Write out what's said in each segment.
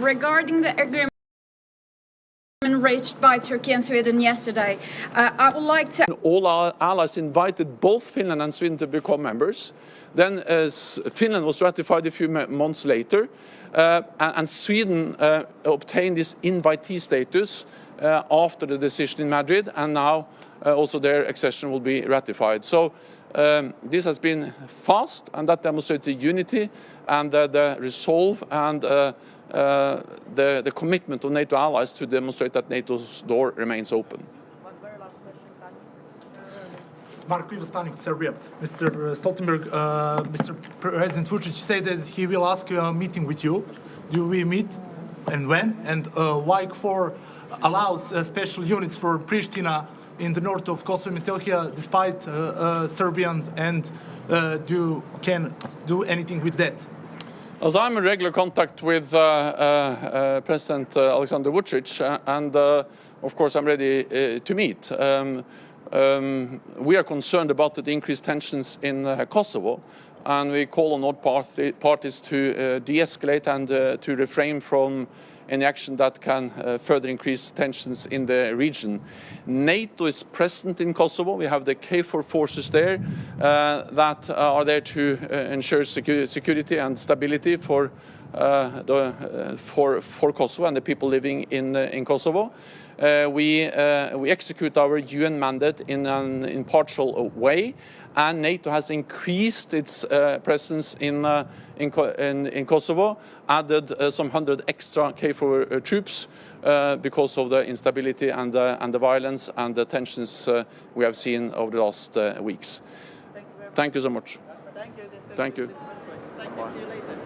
regarding the agreement reached by Turkey and Sweden yesterday, I would like to... All our allies invited both Finland and Sweden to become members. Then Finland was ratified a few months later, and Sweden obtained this invitee status after the decision in Madrid, and now also their accession will be ratified. So this has been fast, and that demonstrates the unity and the resolve and the commitment of NATO allies to demonstrate that NATO's door remains open. One very last question, Mark Vivastanik, Serbia. Mr. Stoltenberg, Mr. President Vučić said that he will ask a meeting with you. Do we meet, and when? And why KFOR allows special units for Pristina in the north of Kosovo and Metohija, despite Serbians, and can do anything with that? As I'm in regular contact with President Alexander Vučić, and of course I'm ready to meet. We are concerned about the increased tensions in Kosovo, and we call on all parties to de-escalate and to refrain from any action that can further increase tensions in the region. NATO is present in Kosovo. We have the KFOR forces there that are there to ensure security and stability for Kosovo and the people living in Kosovo. We execute our UN mandate in an impartial way, and NATO has increased its presence in Kosovo, added some 100 extra KFOR troops because of the instability and the violence and the tensions we have seen over the last weeks. Thank you so much. Thank you. Thank you. Thank you. See you later.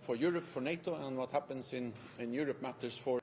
for Europe, for NATO, and what happens in Europe matters for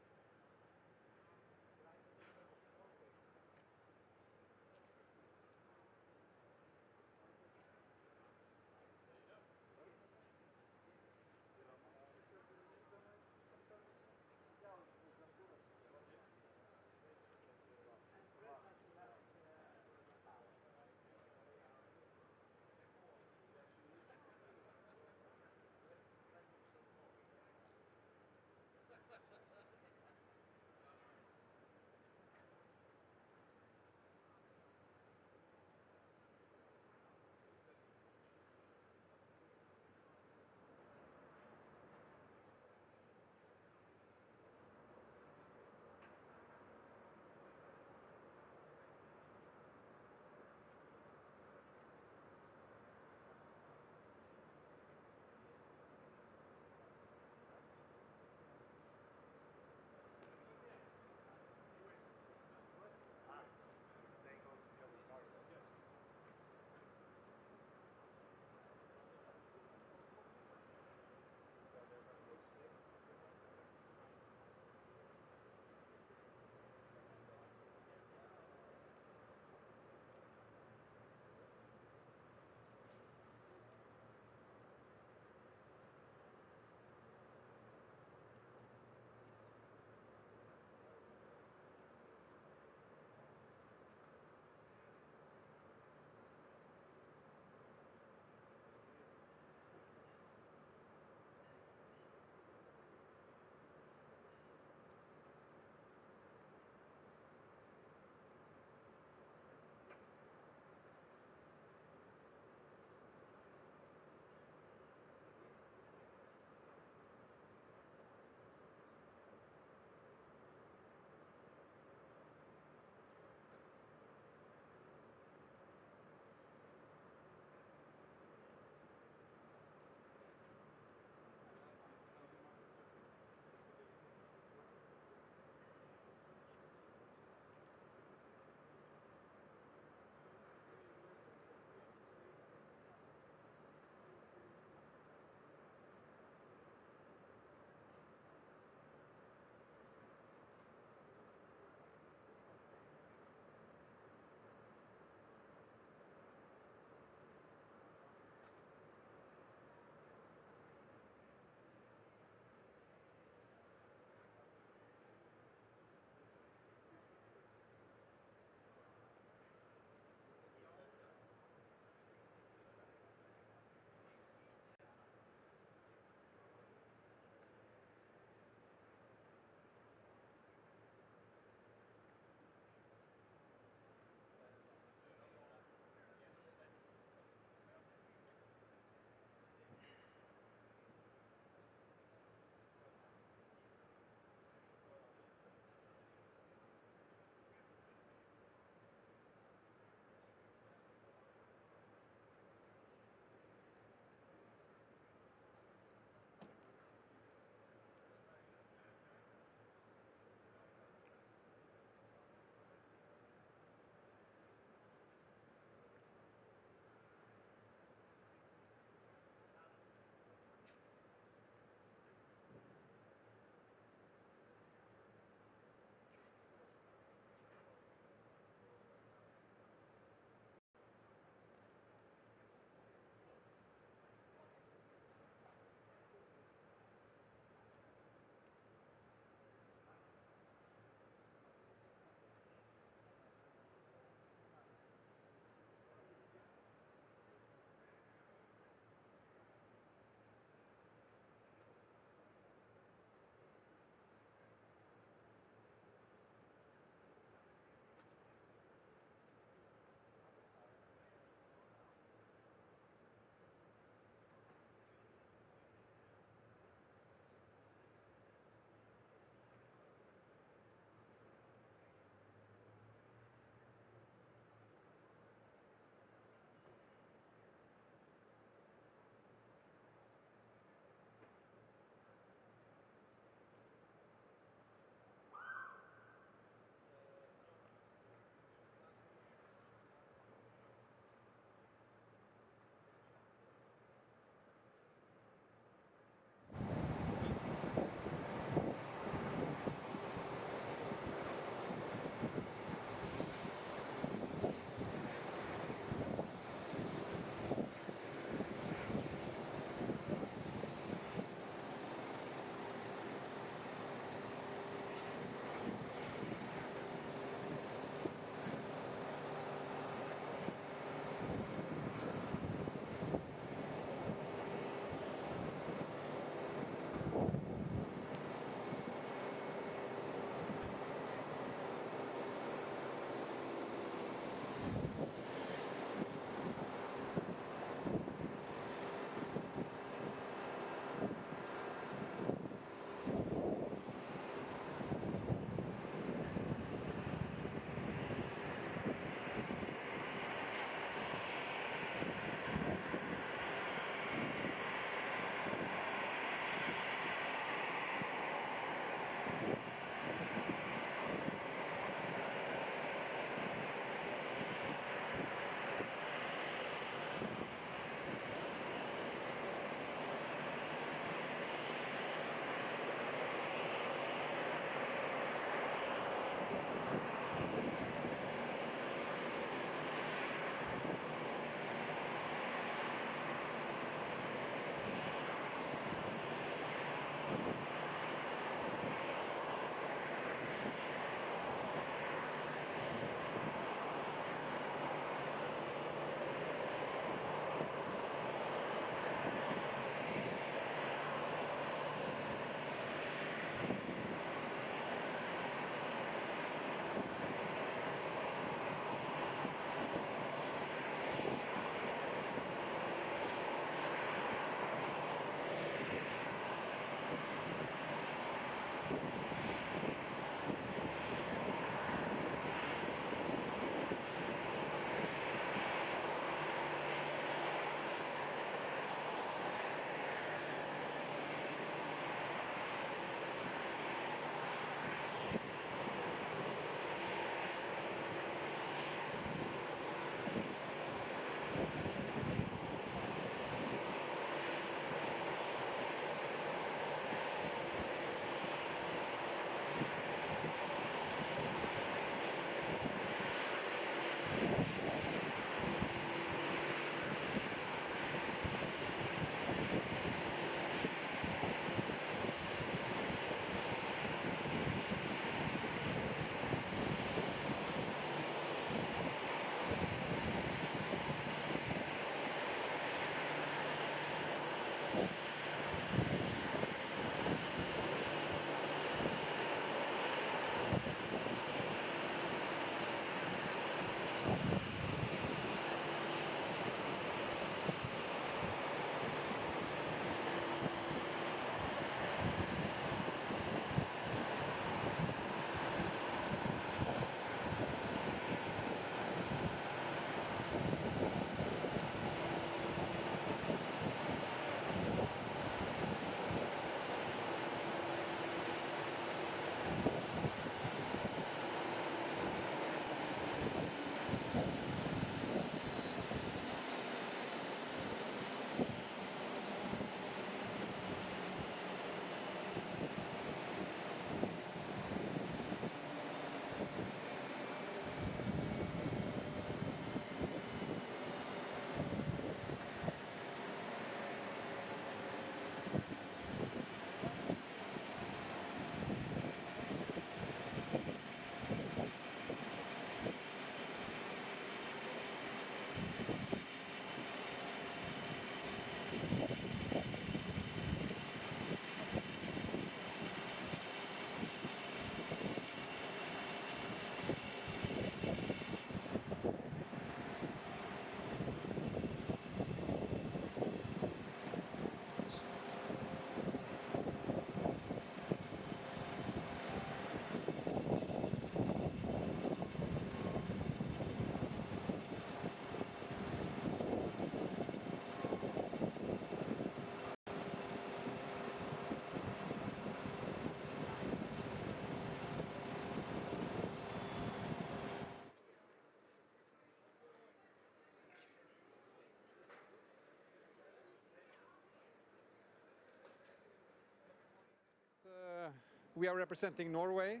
We are representing Norway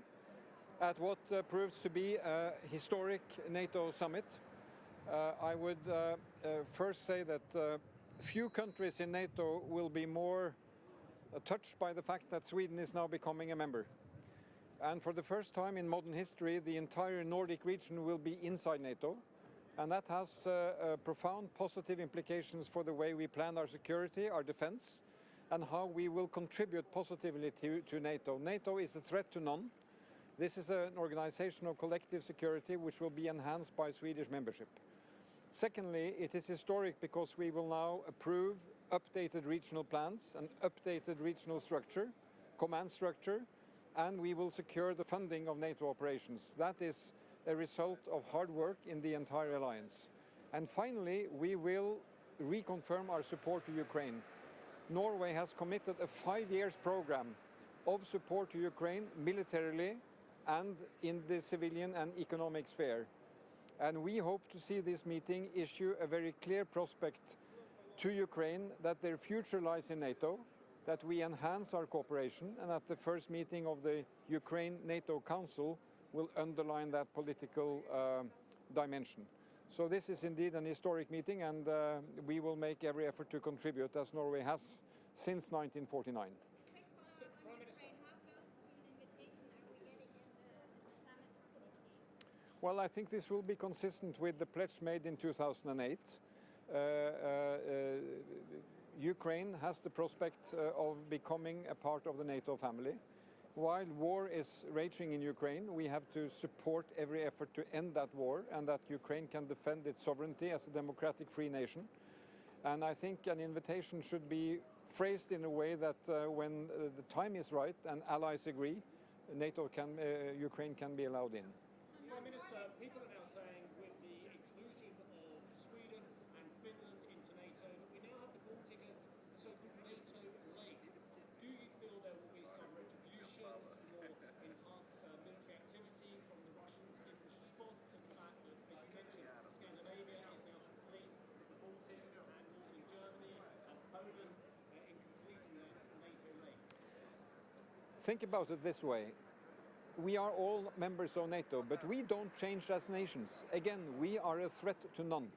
at what proves to be a historic NATO summit. I would first say that few countries in NATO will be more touched by the fact that Sweden is now becoming a member. And for the first time in modern history, the entire Nordic region will be inside NATO. And that has profound positive implications for the way we plan our security, our defense, and how we will contribute positively to NATO. NATO is a threat to none. This is an organization of collective security which will be enhanced by Swedish membership. Secondly, it is historic because we will now approve updated regional plans and updated regional structure, command structure, and we will secure the funding of NATO operations. That is a result of hard work in the entire alliance. And finally, we will reconfirm our support to Ukraine. Norway has committed a 5-year program of support to Ukraine militarily and in the civilian and economic sphere. And we hope to see this meeting issue a very clear prospect to Ukraine that their future lies in NATO, that we enhance our cooperation, and that the first meeting of the Ukraine NATO Council will underline that political dimension. So this is indeed an historic meeting, and we will make every effort to contribute, as Norway has since 1949. Prime Minister, how close to an invitation are we getting in the summit? Well, I think this will be consistent with the pledge made in 2008. Ukraine has the prospect of becoming a part of the NATO family. While war is raging in Ukraine, we have to support every effort to end that war and that Ukraine can defend its sovereignty as a democratic free nation. And I think an invitation should be phrased in a way that when the time is right and allies agree, Ukraine can be allowed in. Prime Minister, people are now saying with the inclusion of Sweden and Finland into NATO that we now have the Baltic as a so-called NATO lake. Do you feel there will be some retributions, more enhanced military activity from the Russians in response to the fact that, as you mentioned, Scandinavia is now complete, the Baltics and northern Germany and Poland in completing that NATO lake? Think about it this way. We are all members of NATO, but we don't change as nations. Again, we are a threat to none.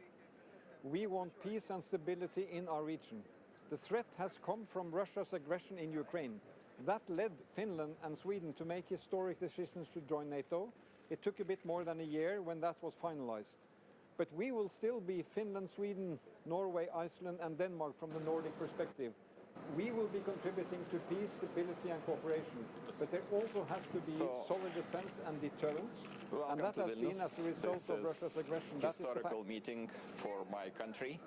We want peace and stability in our region. The threat has come from Russia's aggression in Ukraine. That led Finland and Sweden to make historic decisions to join NATO. It took a bit more than a year when that was finalized. But we will still be Finland, Sweden, Norway, Iceland and Denmark from the Nordic perspective. We will be contributing to peace, stability and cooperation, but there also has to be solid defense and deterrence, and that has been as a result of Russia's aggression. That is a historical meeting for my country.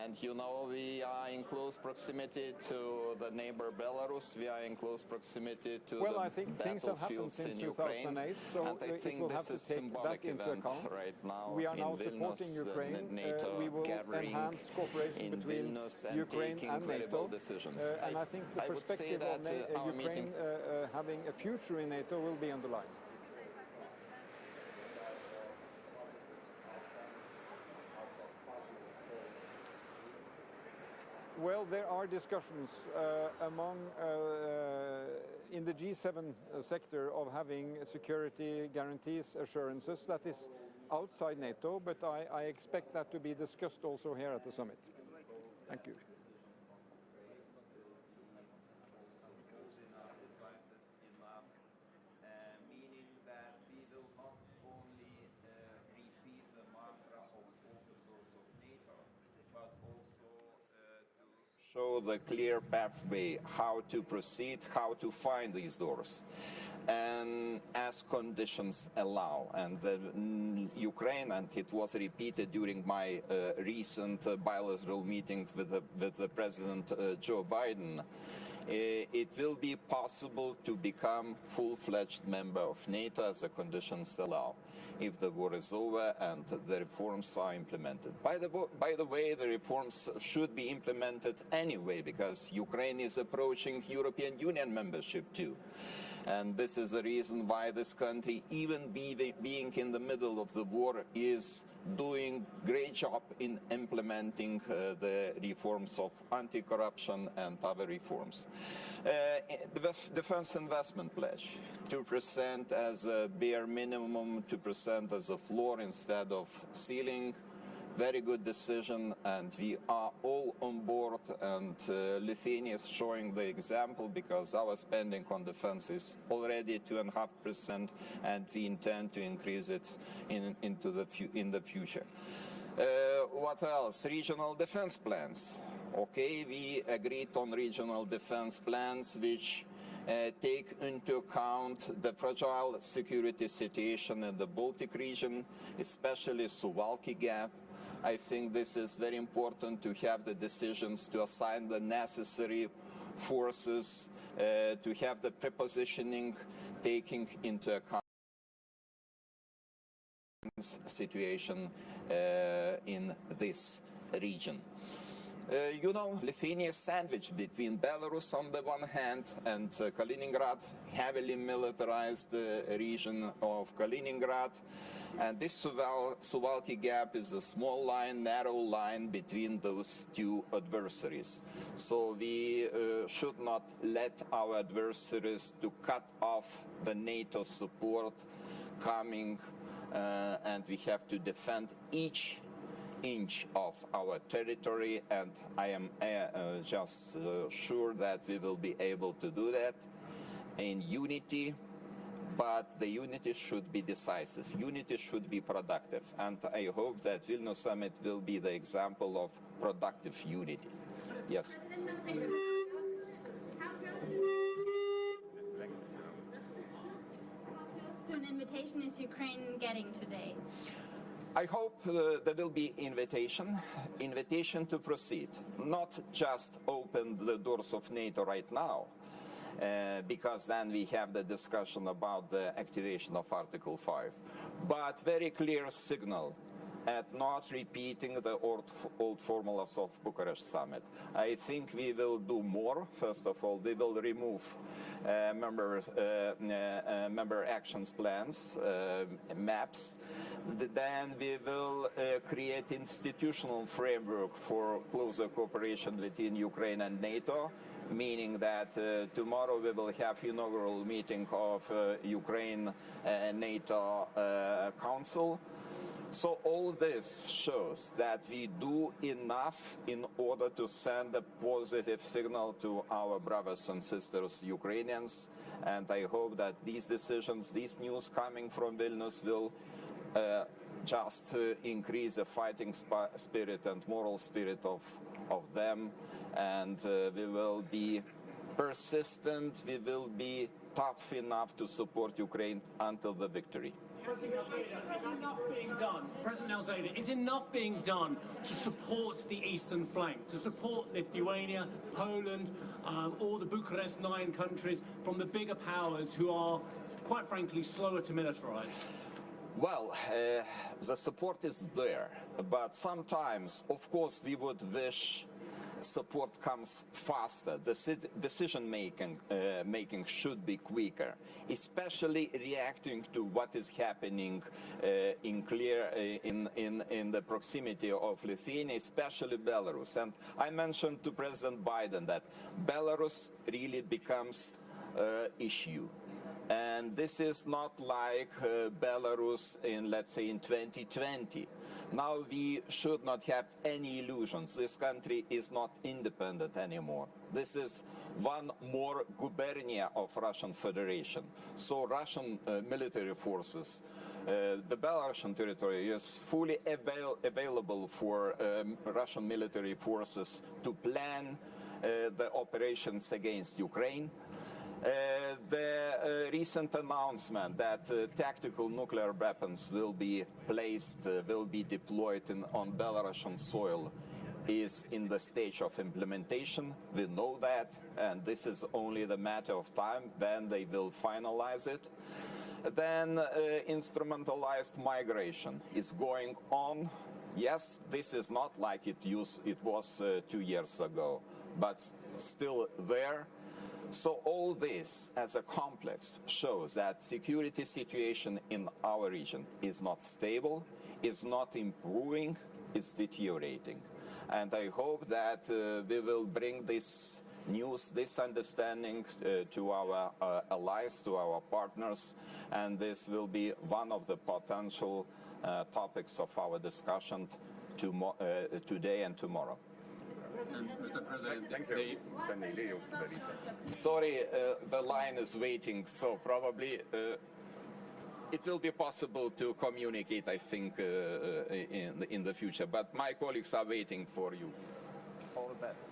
And you know, we are in close proximity to the neighbor Belarus. We are in close proximity to the battlefields in Ukraine. So and I think this is a symbolic event right now we are in now Vilnius, supporting Ukraine. NATO We will gathering enhance cooperation in between Vilnius and Ukraine taking and credible NATO. decisions. And I think the perspective of Ukraine having a future in NATO will be underlined. Well, there are discussions in the G7 sector of having security guarantees, assurances. That is outside NATO, but I expect that to be discussed also here at the summit. Thank you. Meaning that we will not only repeat the mantra of open doors of NATO, but also show the clear pathway how to proceed, how to find these doors, and as conditions allow. And Ukraine, and it was repeated during my recent bilateral meeting with the President Joe Biden, it will be possible to become full-fledged member of NATO as the conditions allow, if the war is over and the reforms are implemented. By the way, the reforms should be implemented anyway, because Ukraine is approaching European Union membership too. And this is the reason why this country, even being in the middle of the war, is doing great job in implementing the reforms of anti-corruption and other reforms. The defense investment pledge, 2% as a bare minimum, 2% as a floor instead of ceiling. Very good decision, and we are all on board, and Lithuania is showing the example, because our spending on defense is already 2.5%, and we intend to increase it in the future. What else? Regional defense plans. Okay, we agreed on regional defense plans which take into account the fragile security situation in the Baltic region, especially Suwalki Gap. I think this is very important to have the decisions to assign the necessary forces, to have the prepositioning taking into account situation in this region. You know, Lithuania is sandwiched between Belarus on the one hand and Kaliningrad, heavily militarized region of Kaliningrad. And this Suwalki Gap is a small line, narrow line between those two adversaries. So we should not let our adversaries to cut off the NATO support coming, and we have to defend each inch of our territory, and I am just sure that we will be able to do that in unity. But the unity should be decisive, unity should be productive, and I hope that Vilnius summit will be the example of productive unity. Yes. How close to an invitation is Ukraine getting today? I hope there will be invitation to proceed, not just open the doors of NATO right now, because then we have the discussion about the activation of Article 5. But very clear signal at not repeating the old formulas of Bucharest summit. I think we will do more. First of all, we will remove member actions plans, maps. Then we will create institutional framework for closer cooperation between Ukraine and NATO, meaning that tomorrow we will have inaugural meeting of Ukraine NATO Council. So all this shows that we do enough in order to send a positive signal to our brothers and sisters Ukrainians, and I hope that these decisions, these news coming from Vilnius will just increase the fighting spirit and moral spirit of them, and we will be persistent, we will be tough enough to support Ukraine until the victory. President Alzada, is enough being done to support the eastern flank, to support Lithuania, Poland, all the Bucharest 9 countries from the bigger powers who are, quite frankly, slower to militarize? Well, the support is there, but sometimes, of course, we would wish support comes faster. The decision making should be quicker, especially reacting to what is happening in the proximity of Lithuania, especially Belarus. And I mentioned to President Biden that Belarus really becomes issue. And this is not like Belarus in, let's say, in 2020. Now we should not have any illusions. This country is not independent anymore. This is one more gubernia of Russian Federation. So Russian military forces, the Belarusian territory is fully available for Russian military forces to plan the operations against Ukraine. The recent announcement that tactical nuclear weapons will be placed, will be deployed on Belarusian soil is in the stage of implementation. We know that, and this is only the matter of time when they will finalize it. Then instrumentalized migration is going on. Yes, this is not like it was 2 years ago, but still there. So all this as a complex shows that security situation in our region is not stable, is not improving, is deteriorating. And I hope that we will bring this news, this understanding to our allies, to our partners, and this will be one of the potential topics of our discussion today and tomorrow. Mr. President, thank you. Sorry, the line is waiting, so probably it will be possible to communicate, I think, in the future. But my colleagues are waiting for you. All the best.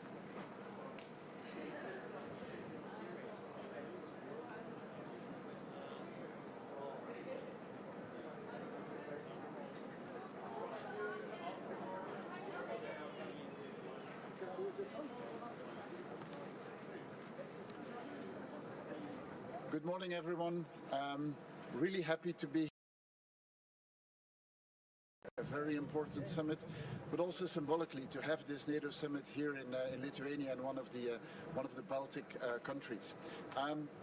Good morning, everyone. Really happy to be a very important summit, but also symbolically to have this NATO summit here in Lithuania and one of the Baltic countries.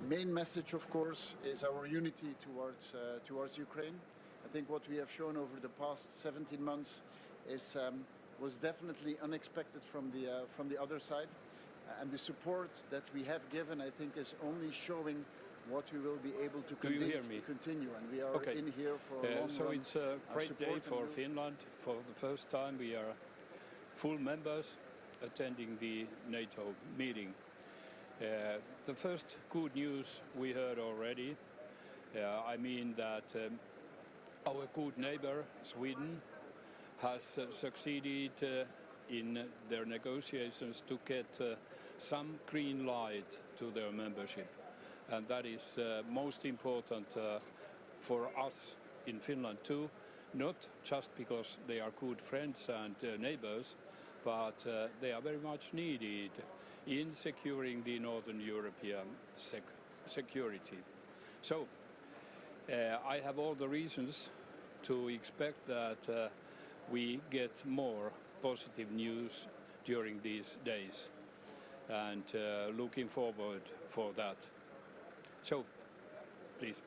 Main message, of course, is our unity towards Ukraine. I think what we have shown over the past 17 months was definitely unexpected from the other side, and the support that we have given, I think, is only showing what we will be able to continue, and we are in here for a long so run. it's a great day for Finland. For the first time we are full members attending the NATO meeting. The first good news we heard already. I mean that our good neighbor Sweden has succeeded in their negotiations to get some green light to their membership. And that is most important for us in Finland too, not just because they are good friends and neighbors, but they are very much needed in securing the Northern European security. So I have all the reasons to expect that we get more positive news during these days, and looking forward for that. So, please.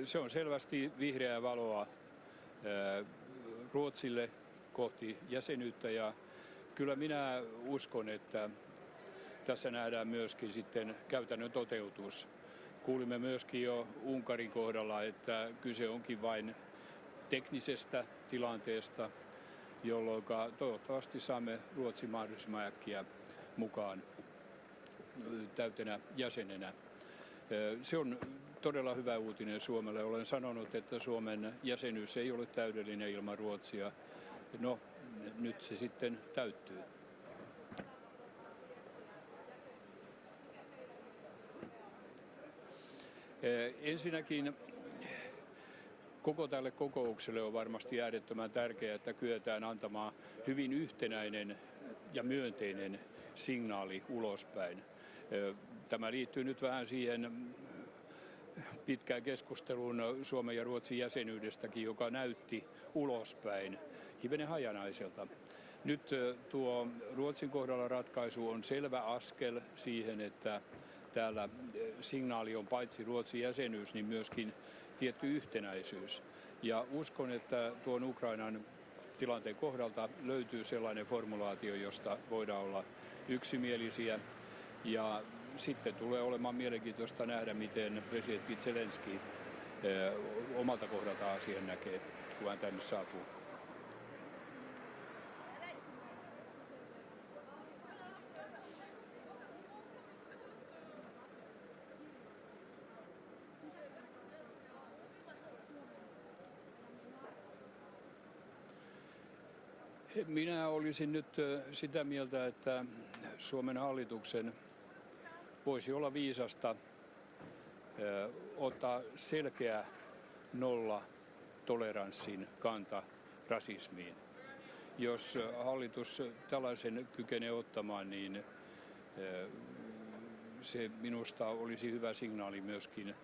Se on selvästi vihreää valoa Ruotsille kohti jäsenyyttä, ja kyllä minä uskon, että tässä nähdään myöskin sitten käytännön toteutus. Kuulimme myöskin jo Unkarin kohdalla, että kyse onkin vain teknisestä tilanteesta, jolloin toivottavasti saamme Ruotsin mahdollisimman äkkiä mukaan täytenä jäsenenä. Se on todella hyvä uutinen Suomelle. Olen sanonut, että Suomen jäsenyys ei ole täydellinen ilman Ruotsia. No, nyt se sitten täyttyy. Ensinnäkin koko tälle kokoukselle on varmasti äärettömän tärkeää, että kyetään antamaan hyvin yhtenäinen ja myönteinen signaali ulospäin. Tämä liittyy nyt vähän siihen pitkään keskusteluun Suomen ja Ruotsin jäsenyydestäkin, joka näytti ulospäin hivenen hajanaiselta. Nyt tuo Ruotsin kohdalla ratkaisu on selvä askel siihen, että täällä signaali on paitsi Ruotsin jäsenyys, niin myöskin tietty yhtenäisyys. Ja uskon, että tuon Ukrainan tilanteen kohdalta löytyy sellainen formulaatio, josta voidaan olla yksimielisiä. Ja sitten tulee olemaan mielenkiintoista nähdä, miten presidentti Zelenski omalta kohdalta asian näkee, kun hän tänne saapuu. Minä olisin nyt sitä mieltä, että Suomen hallituksen voisi olla viisasta ottaa selkeä nollatoleranssin kanta rasismiin. Jos hallitus tällaisen kykenee ottamaan, niin se minusta olisi hyvä signaali myöskin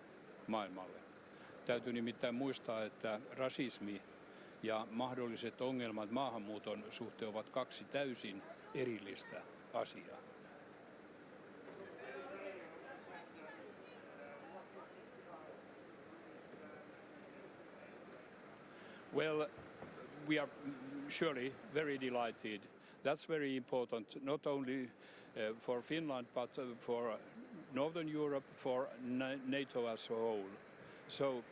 maailmalle. Täytyy nimittäin muistaa, että rasismi ja mahdolliset ongelmat maahanmuuton suhteen ovat kaksi täysin erillistä asiaa. Well, we are surely very delighted. That's very important, not only for Finland, but for Northern Europe, for NATO as a whole. So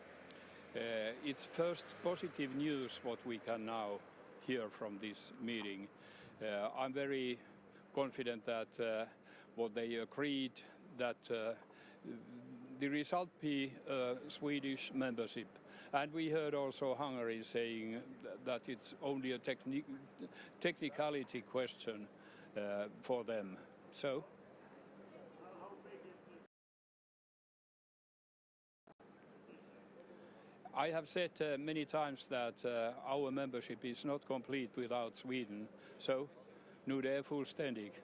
it's first positive news what we can now hear from this meeting. I'm very confident that what they agreed, that the result be Swedish membership. And we heard also Hungary saying that it's only a technicality question for them. So I have said many times that our membership is not complete without Sweden. So nu det är fullständigt.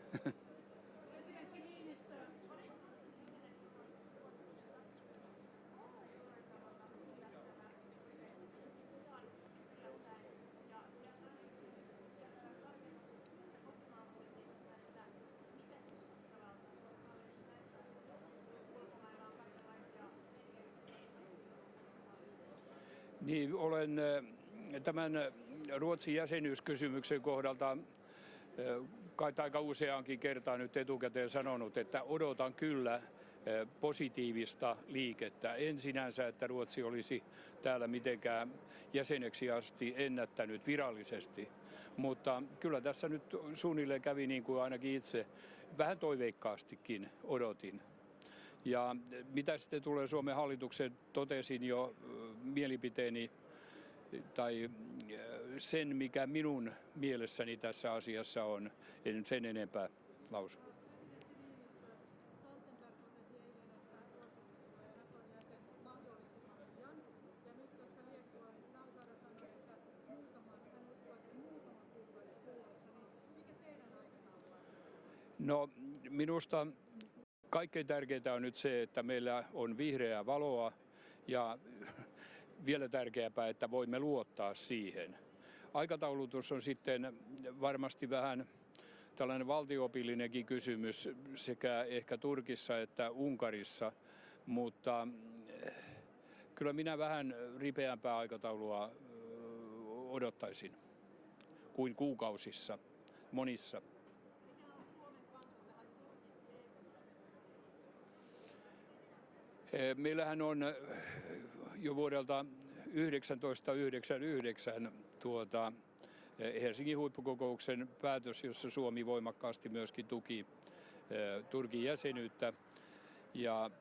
Niin, olen tämän Ruotsin jäsenyyskysymyksen kohdalta aika useankin kertaan nyt etukäteen sanonut, että odotan kyllä positiivista liikettä. En sinänsä, että Ruotsi olisi täällä mitenkään jäseneksi asti ennättänyt virallisesti, mutta kyllä tässä nyt suunnilleen kävi niin kuin ainakin itse vähän toiveikkaastikin odotin. Ja mitä sitten tulee Suomen hallitukseen, totesin jo mielipiteeni tai sen, mikä minun mielessäni tässä asiassa on, en sen enempää lausu. No, minusta kaikkein tärkeintä on nyt se, että meillä on vihreää valoa ja vielä tärkeämpää, että voimme luottaa siihen. Aikataulutus on sitten varmasti vähän tällainen valtio-opillinenkin kysymys sekä ehkä Turkissa että Unkarissa, mutta kyllä minä vähän ripeämpää aikataulua odottaisin kuin kuukausissa monissa. Meillähän on jo vuodelta 1999 Helsingin huippukokouksen päätös, jossa Suomi voimakkaasti myöskin tuki Turkin jäsenyyttä. Ja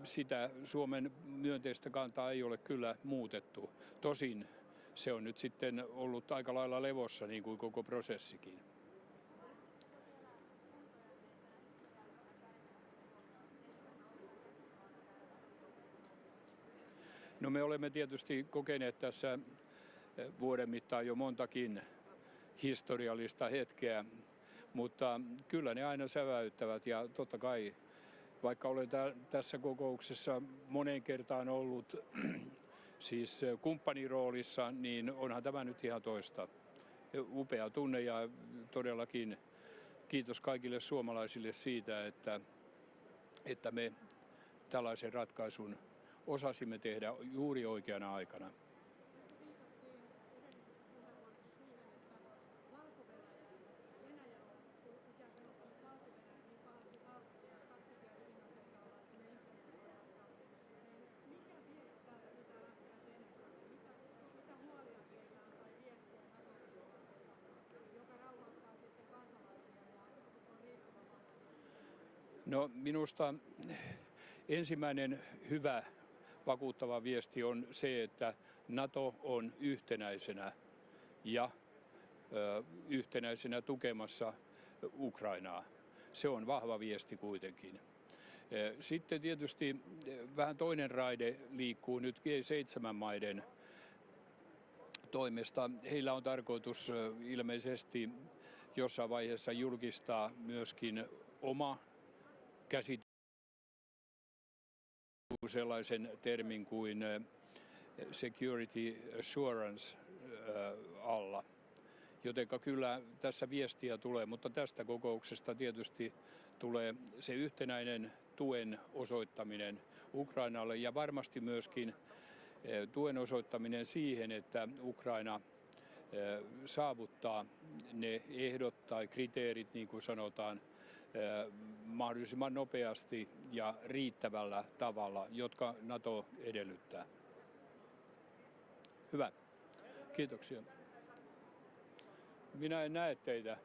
sitä Suomen myönteistä kantaa ei ole kyllä muutettu. Tosin se on nyt sitten ollut aika lailla levossa, niin kuin koko prosessikin. No me olemme tietysti kokeneet tässä vuoden mittaan jo montakin historiallista hetkeä, mutta kyllä ne aina säväyttävät ja totta kai, vaikka olen tässä kokouksessa moneen kertaan ollut siis kumppaniroolissa, niin onhan tämä nyt ihan toista. Upea tunne ja todellakin kiitos kaikille suomalaisille siitä, että me tällaisen ratkaisun osasimme tehdä juuri oikeana aikana. No minusta ensimmäinen hyvä vakuuttava viesti on se, että NATO on yhtenäisenä ja yhtenäisenä tukemassa Ukrainaa. Se on vahva viesti kuitenkin. Sitten tietysti vähän toinen raide liikkuu nyt G7-maiden toimesta. Heillä on tarkoitus ilmeisesti jossain vaiheessa julkistaa myöskin oma käsitys sellaisen termin kuin security assurance alla. Jotenka kyllä tässä viestiä tulee, mutta tästä kokouksesta tietysti tulee se yhtenäinen tuen osoittaminen Ukrainalle ja varmasti myöskin tuen osoittaminen siihen, että Ukraina saavuttaa ne ehdot tai kriteerit, niin kuin sanotaan, mahdollisimman nopeasti ja riittävällä tavalla, jotka NATO edellyttää. Hyvä. Kiitoksia. Minä en näe teitä.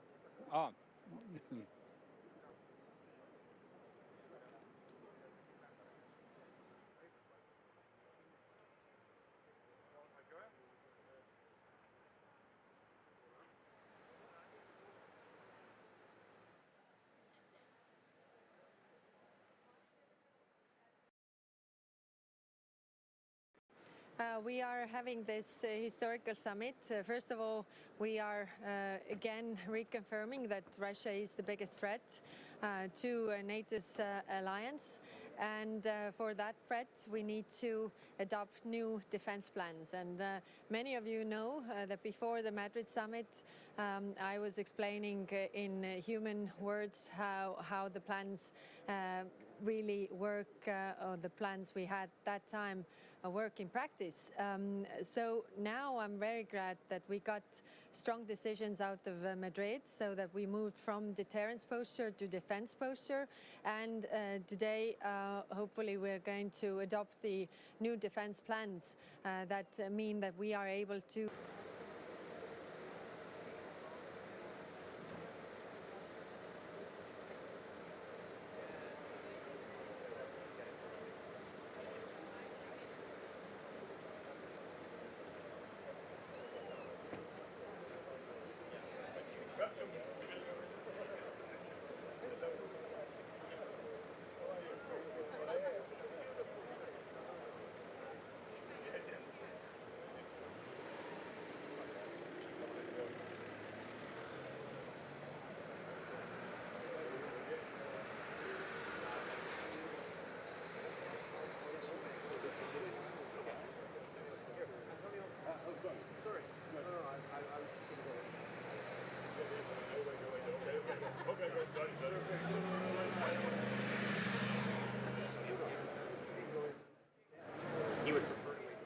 We are having this historical summit. First of all, we are again reconfirming that Russia is the biggest threat to NATO's alliance. And for that threat, we need to adopt new defense plans. And many of you know that before the Madrid summit, I was explaining in human words how the plans really work, or the plans we had that time work in practice. So now I'm very glad that we got strong decisions out of Madrid, so that we moved from deterrence posture to defense posture. And today, hopefully, we're going to adopt the new defense plans that mean that we are able to. He would prefer to wait.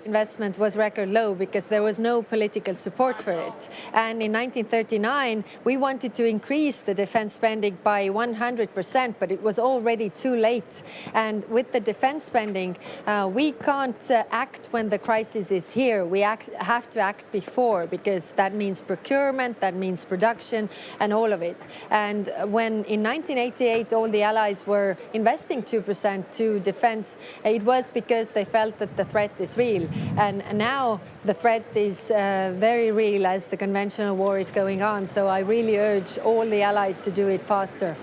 Investment was record low because there was no political support for it. And in 1939, we wanted to increase the defense spending by 100%, but it was already too late. And with the defense spending, we can't act when the crisis is here. We have to act before, because that means procurement, that means production, and all of it. And when in 1988 all the allies were investing 2% to defense, it was because they felt that the threat is real. And now the threat is very real as the conventional war is going on. So I really urge all the allies to do it faster.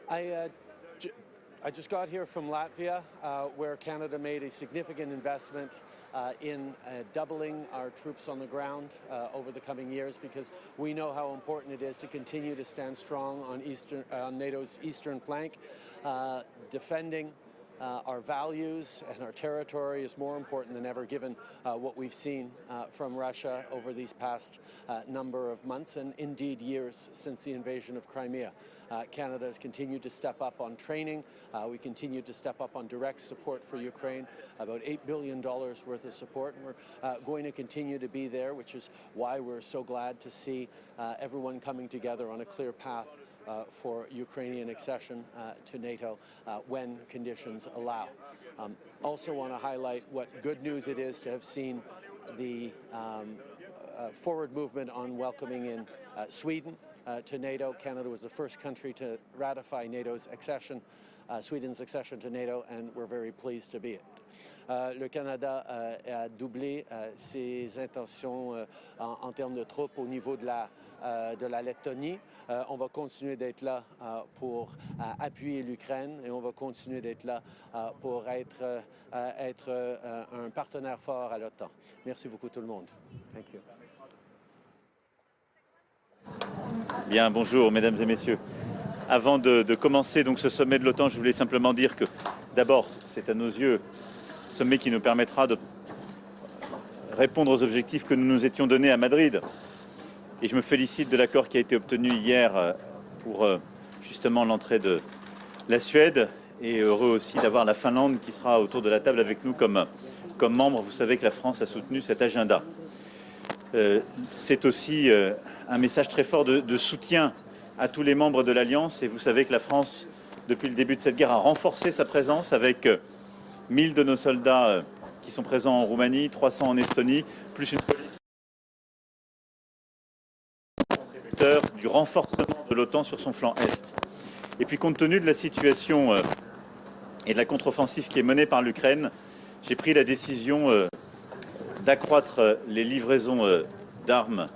I just got here from Latvia, where Canada made a significant investment in doubling our troops on the ground over the coming years, because we know how important it is to continue to stand strong on NATO's eastern flank. Defending our values and our territory is more important than ever, given what we've seen from Russia over these past number of months and indeed years since the invasion of Crimea. Canada has continued to step up on training. We continue to step up on direct support for Ukraine, about $8 billion worth of support. And we're going to continue to be there, which is why we're so glad to see everyone coming together on a clear path for Ukrainian accession to NATO when conditions allow. Also want to highlight what good news it is to have seen the forward movement on welcoming in Sweden to NATO. Canada was the first country to ratify NATO's accession, Sweden's accession to NATO, and we're very pleased to be it. Le Canada a doublé ses intentions en termes de troupes au niveau de la Lettonie. On va continuer d'être là pour appuyer l'Ukraine, et on va continuer d'être là pour être un partenaire fort à l'OTAN. Merci beaucoup tout le monde. Thank you. Bien, bonjour mesdames et messieurs. Avant de commencer donc ce sommet de l'OTAN, je voulais simplement dire que d'abord, c'est à nos yeux un sommet qui nous permettra de répondre aux objectifs que nous nous étions donnés à Madrid. Et je me félicite de l'accord qui a été obtenu hier pour justement l'entrée de la Suède, et heureux aussi d'avoir la Finlande qui sera autour de la table avec nous comme membre. Vous savez que la France a soutenu cet agenda. C'est aussi un message très fort de soutien à tous les membres de l'Alliance, et vous savez que la France, depuis le début de cette guerre, a renforcé sa présence avec 1000 de nos soldats qui sont présents en Roumanie, 300 en Estonie, plus une police du renforcement de l'OTAN sur son flanc Est. Et puis compte tenu de la situation et de la contre-offensive qui est menée par l'Ukraine, j'ai pris la décision d'accroître les livraisons d'armes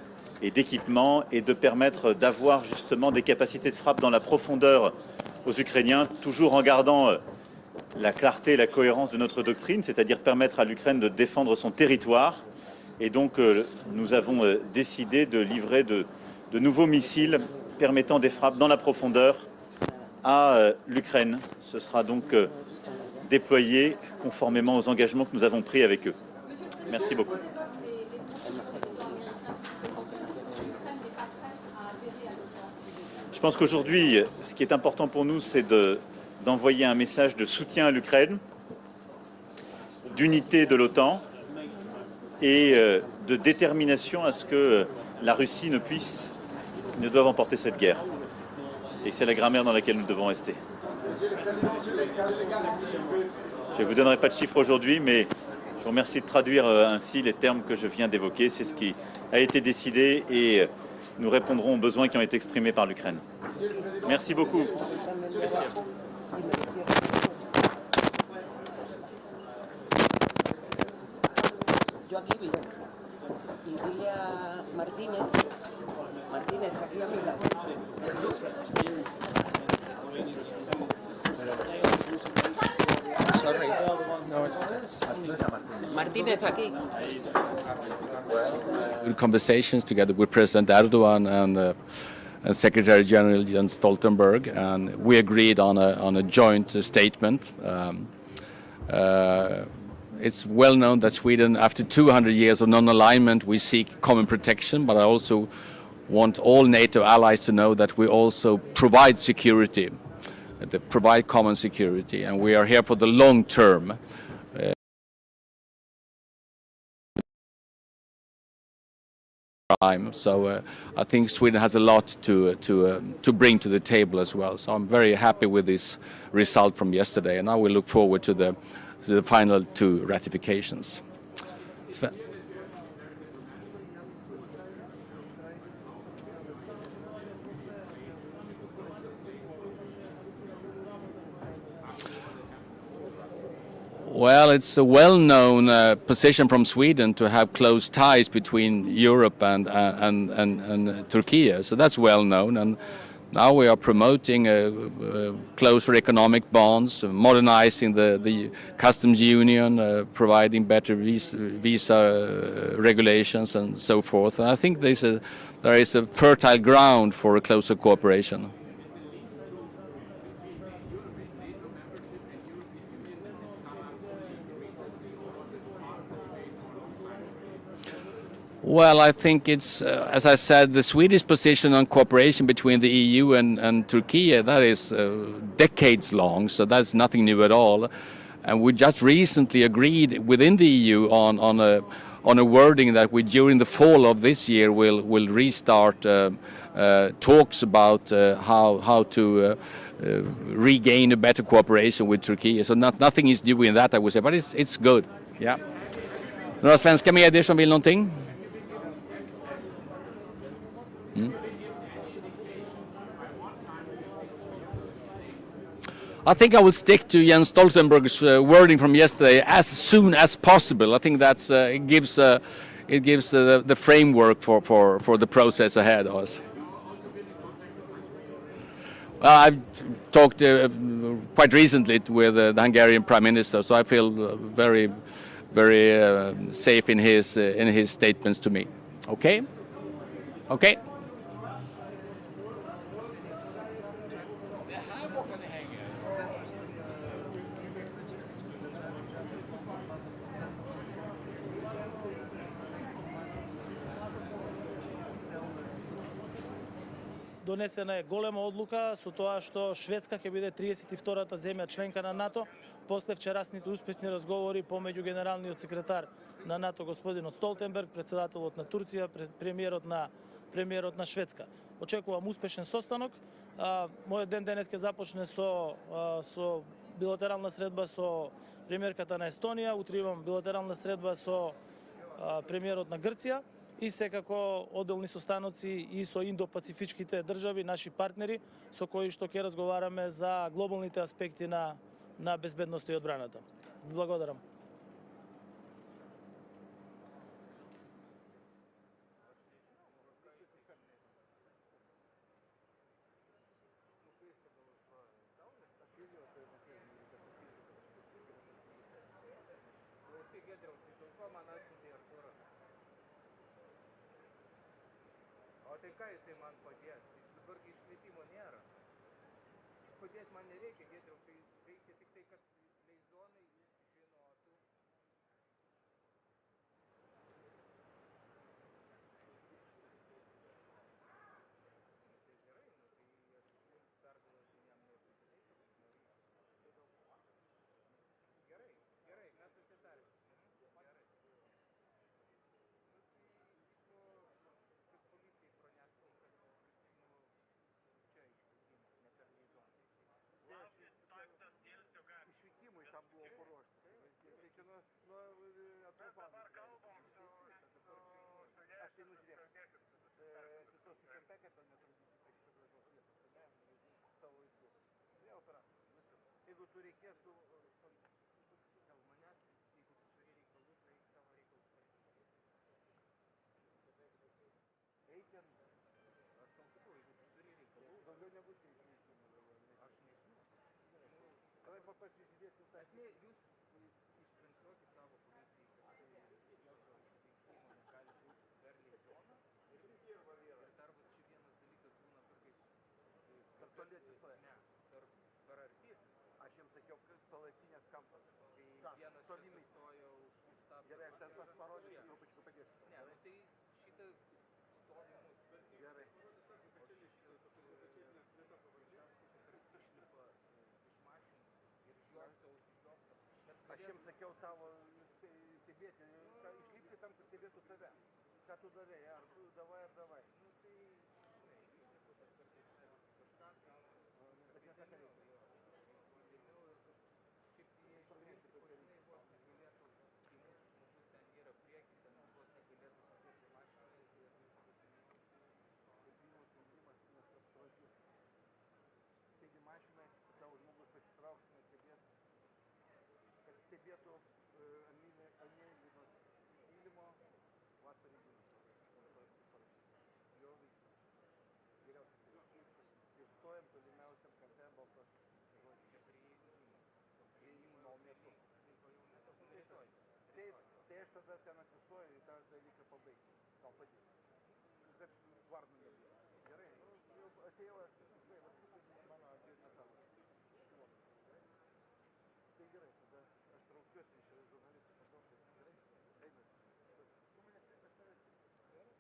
et d'équipements et de permettre d'avoir justement des capacités de frappe dans la profondeur aux Ukrainiens, toujours en gardant la clarté et la cohérence de notre doctrine, c'est-à-dire permettre à l'Ukraine de défendre son territoire. Et donc, nous avons décidé de livrer de nouveaux missiles permettant des frappes dans la profondeur à l'Ukraine. Ce sera donc déployé conformément aux engagements que nous avons pris avec eux. Merci beaucoup. Je pense qu'aujourd'hui, ce qui est important pour nous, c'est d'envoyer un message de soutien à l'Ukraine, d'unité de l'OTAN et de détermination à ce que la Russie ne doive emporter cette guerre. Et c'est la grammaire dans laquelle nous devons rester. Je ne vous donnerai pas de chiffres aujourd'hui, mais je vous remercie de traduire ainsi les termes que je viens d'évoquer. C'est ce qui a été décidé et nous répondrons aux besoins qui ont été exprimés par l'Ukraine. Merci beaucoup. Conversations together with President Erdogan and Secretary General Jens Stoltenberg, and we agreed on a joint statement. It's well known that Sweden, after 200 years of non-alignment, we seek common protection, but I also want all NATO allies to know that we also provide security, provide common security, and we are here for the long term. So I think Sweden has a lot to bring to the table as well. So I'm very happy with this result from yesterday, and now we look forward to the final two ratifications. Sven. Well, it's a well-known position from Sweden to have close ties between Europe and Turkey. So that's well known, and now we are promoting closer economic bonds, modernizing the customs union, providing better visa regulations and so forth. And I think there is a fertile ground for a closer cooperation. Well, I think it's, as I said, the Swedish position on cooperation between the EU and Turkey, that is decades long, so that's nothing new at all. And we just recently agreed within the EU on a wording that we, during the fall of this year, will restart talks about how to regain a better cooperation with Turkey. So nothing is new in that, I would say, but it's good. Yeah. Några svenska medier som vill någonting? I think I will stick to Jens Stoltenberg's wording from yesterday, as soon as possible. I think that's it gives the framework for the process ahead of us. Well, I've talked quite recently with the Hungarian Prime Minister, so I feel very safe in his statements to me. Okay. Okay. Донесена е голема одлука со тоа што Шведска ќе биде 32-та земја членка на НАТО после вчерасните успешни разговори помеѓу генералниот секретар на НАТО господин Столтенберг, председателот на Турција, премиерот на Шведска. Очекувам успешен состанок. Мојот ден денес ќе започне со билатерална средба со премиерката на Естонија, утре имам билатерална средба со премиерот на Грција. И секако одделни состаноци и со индопацифичките држави, наши партнери, со кои што ќе разговараме за глобалните аспекти на безбедноста и одбраната. Благодарам. Giedriau, tai dėl ko man atsiuntė Artūras? O tai ką jisai man padės? Dabar iškvietimo nėra. Padėti man nereikia, Giedriau, tai reikia tik tai, kad leizonai žinotų. Tai gerai, nu tai aš jums perduosiu jam neoficialiai, kad jis norėtų. Gerai, gerai, mes susitarėm. Gerai. Nu tai kaip policijai praneštum, kad nu, čia išvykimas, ne per leizoną. Išvykimui tam buvo paruošta. Tai čia nuo atrofanos. Aš tai nužiūrėsiu. Atsistosiu kampe, kad to netrukdyti prie šito gražaus vietos, ne? Savo vaikų. Ne, operatorius. Jeigu tu reikės, tu... Dėl manęs, jeigu tu turi reikalų, tai savo reikalus palikti. Eitin. Aš tau sakau, jeigu tu turi reikalų... Daugiau nebūtų išvykimų. Aš nežinau. Tada pasižiūrėti tą... Jūs ištransliuokit savo policijai, kad jokio veikimo negali būti per leizoną. Ir dar va čia vienas dalykas būna kartais... Per toli atsistoja? Ne, per arti. Aš jums sakiau, kad palapinės kampas. Tai vienas čia sustojo už stabdį. Gerai, aš ten pas parodysiu, trupučiuką padėsiu. Ne, nu tai šitą stovi mūsų. Gerai. Aš jums sakiau tavo stebėti, išlipti tam, kad stebėtų tave. Ką tu darai, ar tu davai, ar davai. Nu tai, žinai, kažką bet ne tą reikia. Šiaip jie iš principo, žinai, vos negalėtų, kai mūsų žmogus ten yra prieki, ten vos negalėtų sėdėti mašinoje ir Priimu sprendimas, nes apsvažius. Sėdi mašinai, tavo žmogus pasitrauks, nestebės, kad stebėtų anėlino įlimo vat pareigimus. Jo veiksmas. Geriausiai. Ir stojam tolimiausiam kampe baltos žodžiai. Čia priėjimo metu. Taip, tai aš tada ten atsistoju į tą dalyką pabaigti. Gal padėti. Kad varnų nebūtų. Gerai, jau atėjau aš tikrai, mano atėjus tavo. Tai gerai, tada aš traukiuosi iš žurnalistų patraukti. Gerai, einasi. Tu manęs nepasirasti. Gerai.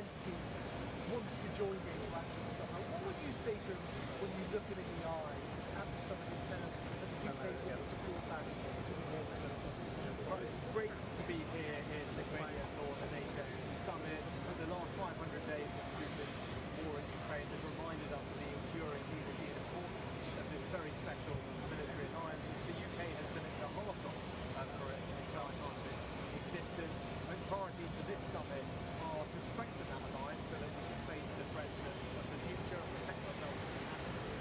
Zelensky wants to join NATO at this summit. What would you say to him when you look him in the eye at the summit in terms of the UK will support that to the war? Well, it's great to be here in Lithuania for the NATO summit. For the last 500 days of Putin's war in Ukraine has reminded us of the enduring unity and importance of this very special military alliance, which the UK has been at the heart of for its entire time of its existence. And priorities for this summit are to strengthen that alliance so that we can face the threats of the future and protect ourselves from the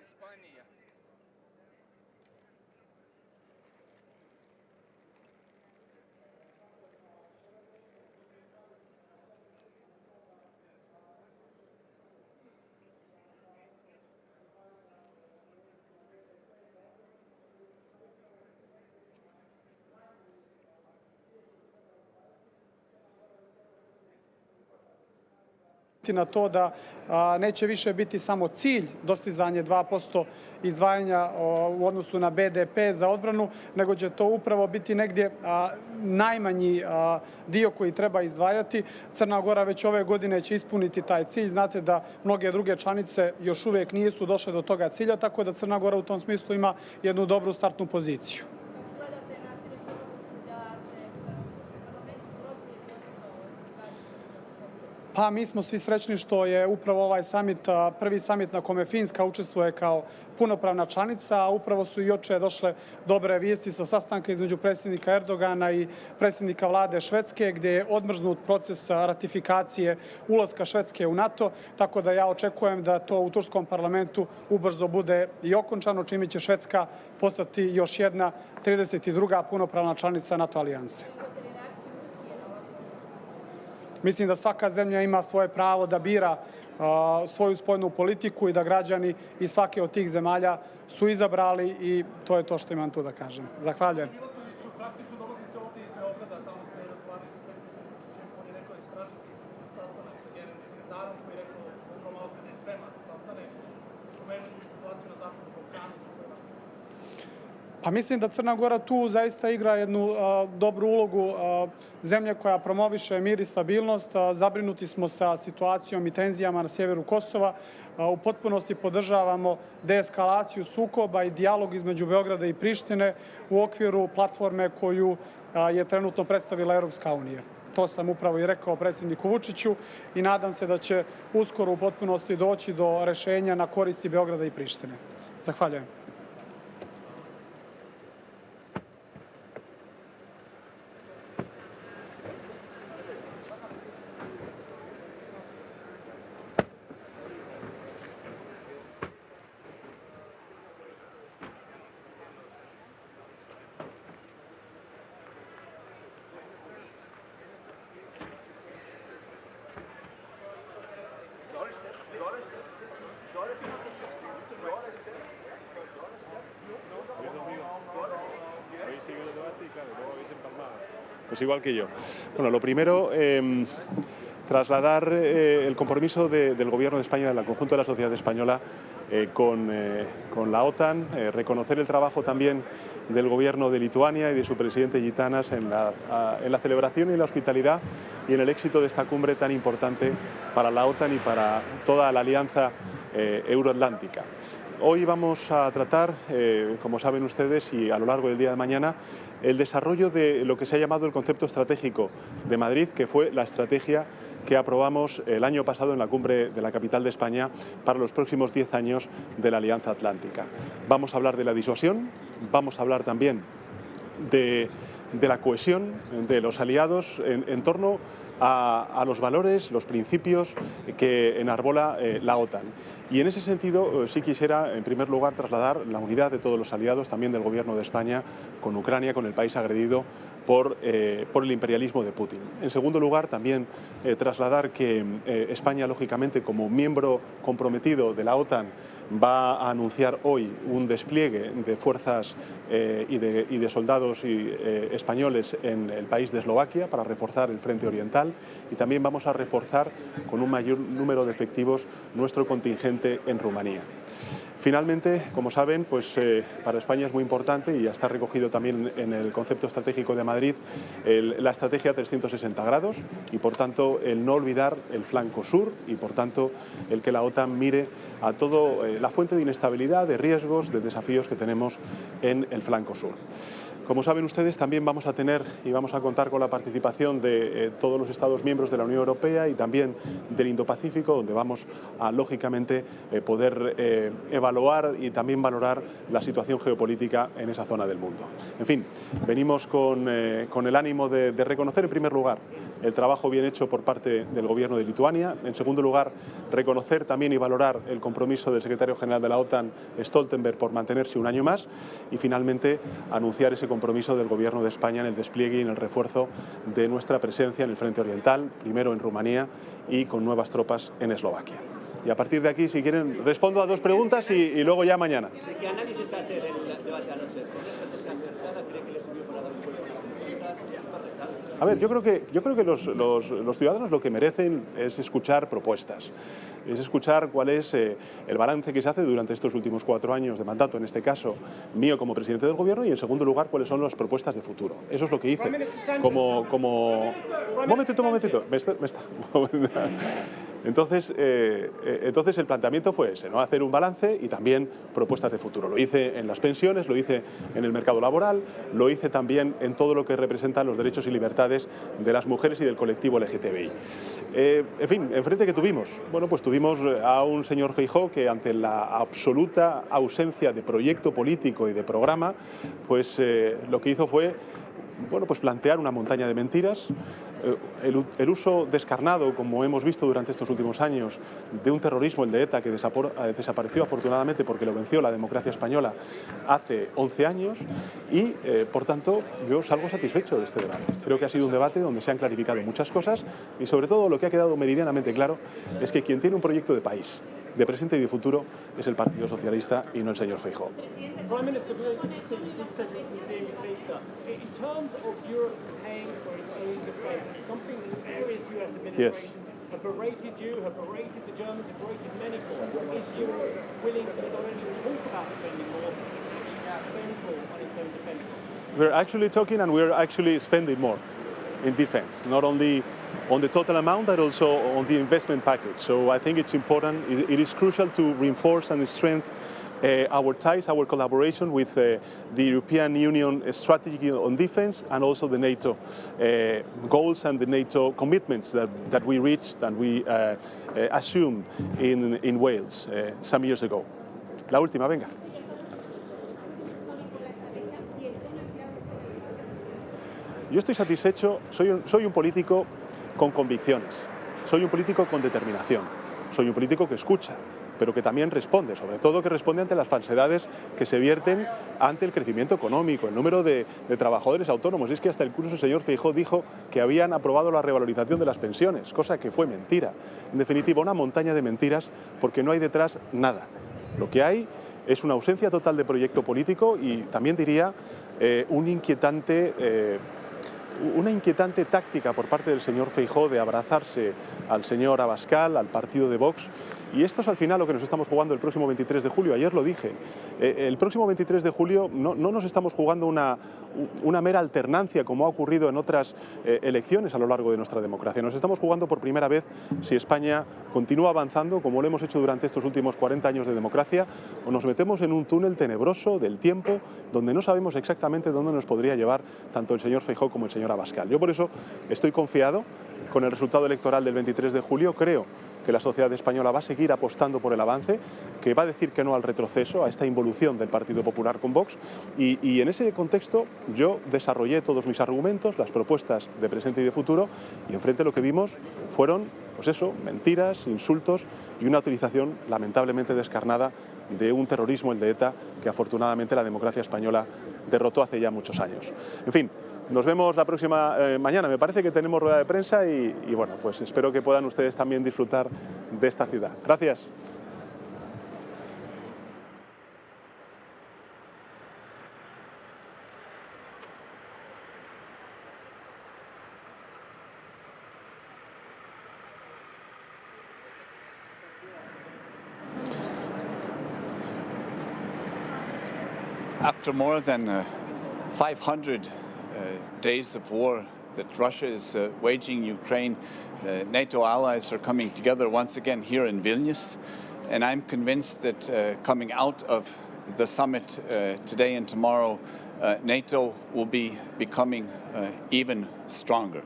Испания. na to da neće više biti samo cilj dostizanje 2% izdvajanja u odnosu na BDP za odbranu, nego će to upravo biti negdje najmanji dio koji treba izdvajati. Crna Gora već ove godine će ispuniti taj cilj. Znate da mnoge druge članice još uvijek nisu došle do toga cilja, tako da Crna Gora u tom smislu ima jednu dobru startnu poziciju. Pa mi smo svi srećni što je upravo ovaj summit, prvi summit na kome Finska učestvuje kao punopravna članica, a upravo su i juče došle dobre vijesti sa sastanka između predsjednika Erdogana i predsjednika vlade Švedske, gdje je odmrznut proces ratifikacije ulaska Švedske u NATO, tako da ja očekujem da to u turskom parlamentu ubrzo bude i okončano, čime će Švedska postati još jedna 32. punopravna članica NATO alijanse. Mislim da svaka zemlja ima svoje pravo da bira svoju spoljnu politiku i da građani iz svake od tih zemalja su izabrali i to je to što imam tu da kažem. Zahvaljujem. Pa mislim da Crna Gora tu zaista igra jednu dobru ulogu zemlje koja promoviše mir i stabilnost. Zabrinuti smo sa situacijom i tenzijama na sjeveru Kosova. U potpunosti podržavamo deeskalaciju sukoba i dijalog između Beograda i Prištine u okviru platforme koju je trenutno predstavila Europska unija. To sam upravo i rekao predsjedniku Vučiću i nadam se da će uskoro u potpunosti doći do rešenja na koristi Beograda i Prištine. Zahvaljujem. pues igual que yo. Bueno, lo primero, trasladar el compromiso del Gobierno de España, del conjunto de la sociedad española, con la OTAN, reconocer el trabajo también del Gobierno de Lituania y de su presidente Gitanas en la celebración y la hospitalidad y en el éxito de esta cumbre tan importante para la OTAN y para toda la alianza euroatlántica. Hoy vamos a tratar, como saben ustedes, y a lo largo del día de mañana, el desarrollo de lo que se ha llamado el concepto estratégico de Madrid, que fue la estrategia que aprobamos el año pasado en la cumbre de la capital de España para los próximos 10 años de la Alianza Atlántica. Vamos a hablar de la disuasión, vamos a hablar también de la cohesión de los aliados en torno a los valores, los principios que enarbola la OTAN. Y en ese sentido sí quisiera en primer lugar trasladar la unidad de todos los aliados, también del Gobierno de España, con Ucrania, con el país agredido por el imperialismo de Putin. En segundo lugar, también trasladar que España, lógicamente, como miembro comprometido de la OTAN, va a anunciar hoy un despliegue de fuerzas y de soldados españoles en el país de Eslovaquia para reforzar el frente oriental, y también vamos a reforzar con un mayor número de efectivos nuestro contingente en Rumanía. Finalmente, como saben, pues para España es muy importante, y ya está recogido también en el concepto estratégico de Madrid, la estrategia 360 grados y, por tanto, el no olvidar el flanco sur y, por tanto, el que la OTAN mire a toda la fuente de inestabilidad, de riesgos, de desafíos que tenemos en el flanco sur. Como saben ustedes, también vamos a tener y vamos a contar con la participación de todos los Estados miembros de la Unión Europea y también del Indo-Pacífico, donde vamos a, lógicamente, poder evaluar y también valorar la situación geopolítica en esa zona del mundo. En fin, venimos con el ánimo de reconocer, en primer lugar, el trabajo bien hecho por parte del Gobierno de Lituania. En segundo lugar, reconocer también y valorar el compromiso del secretario general de la OTAN, Stoltenberg, por mantenerse un año más. Y finalmente, anunciar ese compromiso del Gobierno de España en el despliegue y en el refuerzo de nuestra presencia en el frente oriental, primero en Rumanía y con nuevas tropas en Eslovaquia. Y a partir de aquí, si quieren, respondo a dos preguntas y luego ya mañana. ¿Qué análisis hace del debate anoche? ¿Con esta estrategia acertada cree que le sirvió para dar un vuelco a las encuestas? A ver, yo creo que los ciudadanos lo que merecen es escuchar propuestas, es escuchar cuál es el balance que se hace durante estos últimos 4 años de mandato, en este caso mío como presidente del Gobierno, y en segundo lugar cuáles son las propuestas de futuro. Eso es lo que hice como... Un momentito, me está... Entonces el planteamiento fue ese, ¿no? Hacer un balance y también propuestas de futuro. Lo hice en las pensiones, lo hice en el mercado laboral, lo hice también en todo lo que representan los derechos y libertades de las mujeres y del colectivo LGTBI. En fin, enfrente que tuvimos, bueno, pues tuvimos a un señor Feijóo que, ante la absoluta ausencia de proyecto político y de programa, pues lo que hizo fue, bueno, pues plantear una montaña de mentiras. El uso descarnado, como hemos visto durante estos últimos años, de un terrorismo, el de ETA, que desapareció afortunadamente porque lo venció la democracia española hace 11 años y, por tanto, yo salgo satisfecho de este debate. Creo que ha sido un debate donde se han clarificado muchas cosas y, sobre todo, lo que ha quedado meridianamente claro es que quien tiene un proyecto de país, de presente y de futuro, es el Partido Socialista y no el señor Feijóo. Prime Minister, really good to see you. Steve Sedgwick from CNBC, sir. In terms of Europe paying for its own defence, it's something that various US administrations have berated you, have berated the Germans, have berated many for. Is Europe willing to not only talk about spending more, but actually spend more on its own defence? We're actually talking and we're actually spending more in defence, not only on the total amount, but also on the investment package. So I think it's important, it is crucial to reinforce and strengthen our ties, our collaboration with the European Union strategy on defence and also the NATO goals and the NATO commitments that we reached and we assumed in Wales some years ago. La última, venga. Yo estoy satisfecho, soy un político con convicciones, soy un político con determinación, soy un político que escucha, pero que también responde, sobre todo que responde ante las falsedades que se vierten ante el crecimiento económico, el número de trabajadores autónomos. Es que hasta incluso el señor Feijóo dijo que habían aprobado la revalorización de las pensiones, cosa que fue mentira. En definitiva, una montaña de mentiras, porque no hay detrás nada. Lo que hay es una ausencia total de proyecto político y también diría un inquietante una inquietante táctica por parte del señor Feijóo de abrazarse al señor Abascal, al partido de Vox. Y esto es al final lo que nos estamos jugando el próximo 23 de julio. Ayer lo dije. El próximo 23 de julio no nos estamos jugando una mera alternancia como ha ocurrido en otras elecciones a lo largo de nuestra democracia. Nos estamos jugando por primera vez si España continúa avanzando como lo hemos hecho durante estos últimos 40 años de democracia o nos metemos en un túnel tenebroso del tiempo donde no sabemos exactamente dónde nos podría llevar tanto el señor Feijóo como el señor Abascal. Yo por eso estoy confiado con el resultado electoral del 23 de julio. Creo que la sociedad española va a seguir apostando por el avance, que va a decir que no al retroceso, a esta involución del Partido Popular con Vox. Y en ese contexto yo desarrollé todos mis argumentos, las propuestas de presente y de futuro, y enfrente lo que vimos fueron, pues eso, mentiras, insultos y una utilización lamentablemente descarnada de un terrorismo, el de ETA, que afortunadamente la democracia española derrotó hace ya muchos años. En fin, nos vemos la próxima mañana. Me parece que tenemos rueda de prensa y bueno, pues espero que puedan ustedes también disfrutar de esta ciudad. Gracias. After more than 500 days of war that Russia is waging in Ukraine, NATO allies are coming together once again here in Vilnius, and I'm convinced that coming out of the summit today and tomorrow, NATO will be becoming even stronger.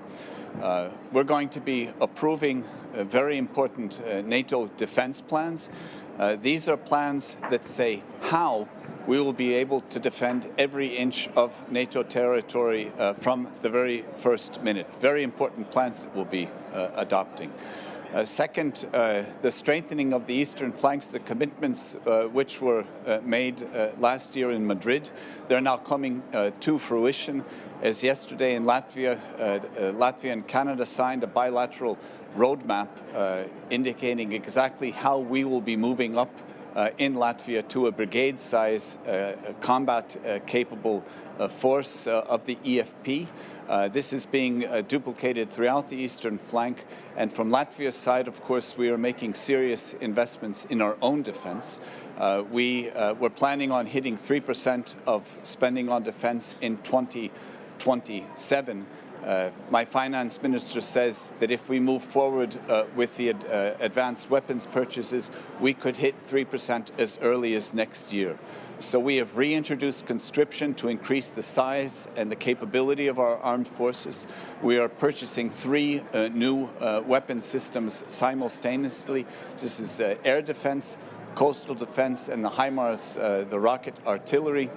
We're going to be approving very important NATO defense plans. These are plans that say how we will be able to defend every inch of NATO territory from the very first minute. Very important plans that we'll be adopting. Second, the strengthening of the eastern flanks, the commitments which were made last year in Madrid, they're now coming to fruition. As yesterday in Latvia, Latvia and Canada signed a bilateral roadmap indicating exactly how we will be moving up in Latvia to a brigade-size combat-capable force of the EFP. This is being duplicated throughout the eastern flank. And from Latvia's side, of course, we are making serious investments in our own defense. We're planning on hitting 3% of spending on defense in 2027. My finance minister says that if we move forward with the advanced weapons purchases, we could hit 3% as early as next year. So we have reintroduced conscription to increase the size and the capability of our armed forces. We are purchasing 3 new weapon systems simultaneously. This is air defense, coastal defense, and the HIMARS, the rocket artillery.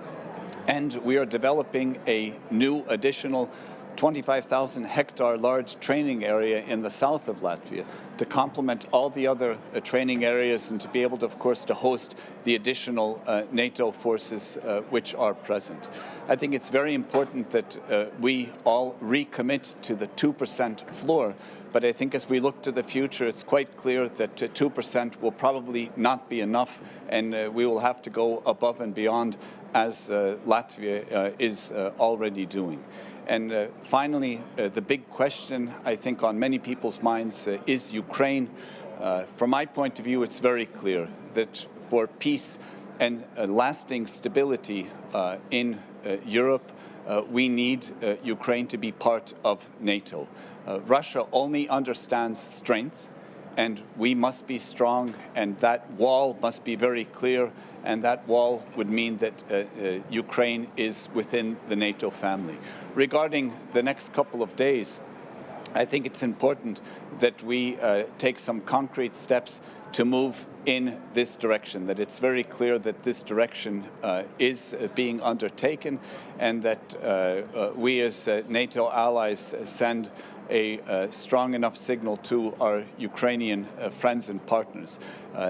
And we are developing a new additional 25,000 hectare large training area in the south of Latvia to complement all the other training areas and to be able to, of course, to host the additional NATO forces which are present. I think it's very important that we all recommit to the 2% floor, but I think as we look to the future, it's quite clear that 2% will probably not be enough, and we will have to go above and beyond as Latvia is already doing. And finally, the big question, I think, on many people's minds is Ukraine. From my point of view, it's very clear that for peace and lasting stability in Europe, we need Ukraine to be part of NATO. Russia only understands strength, and we must be strong, and that wall must be very clear, and that wall would mean that Ukraine is within the NATO family. Regarding the next couple of days, I think it's important that we take some concrete steps to move in this direction, that it's very clear that this direction is being undertaken, and that we as NATO allies send a strong enough signal to our Ukrainian friends and partners.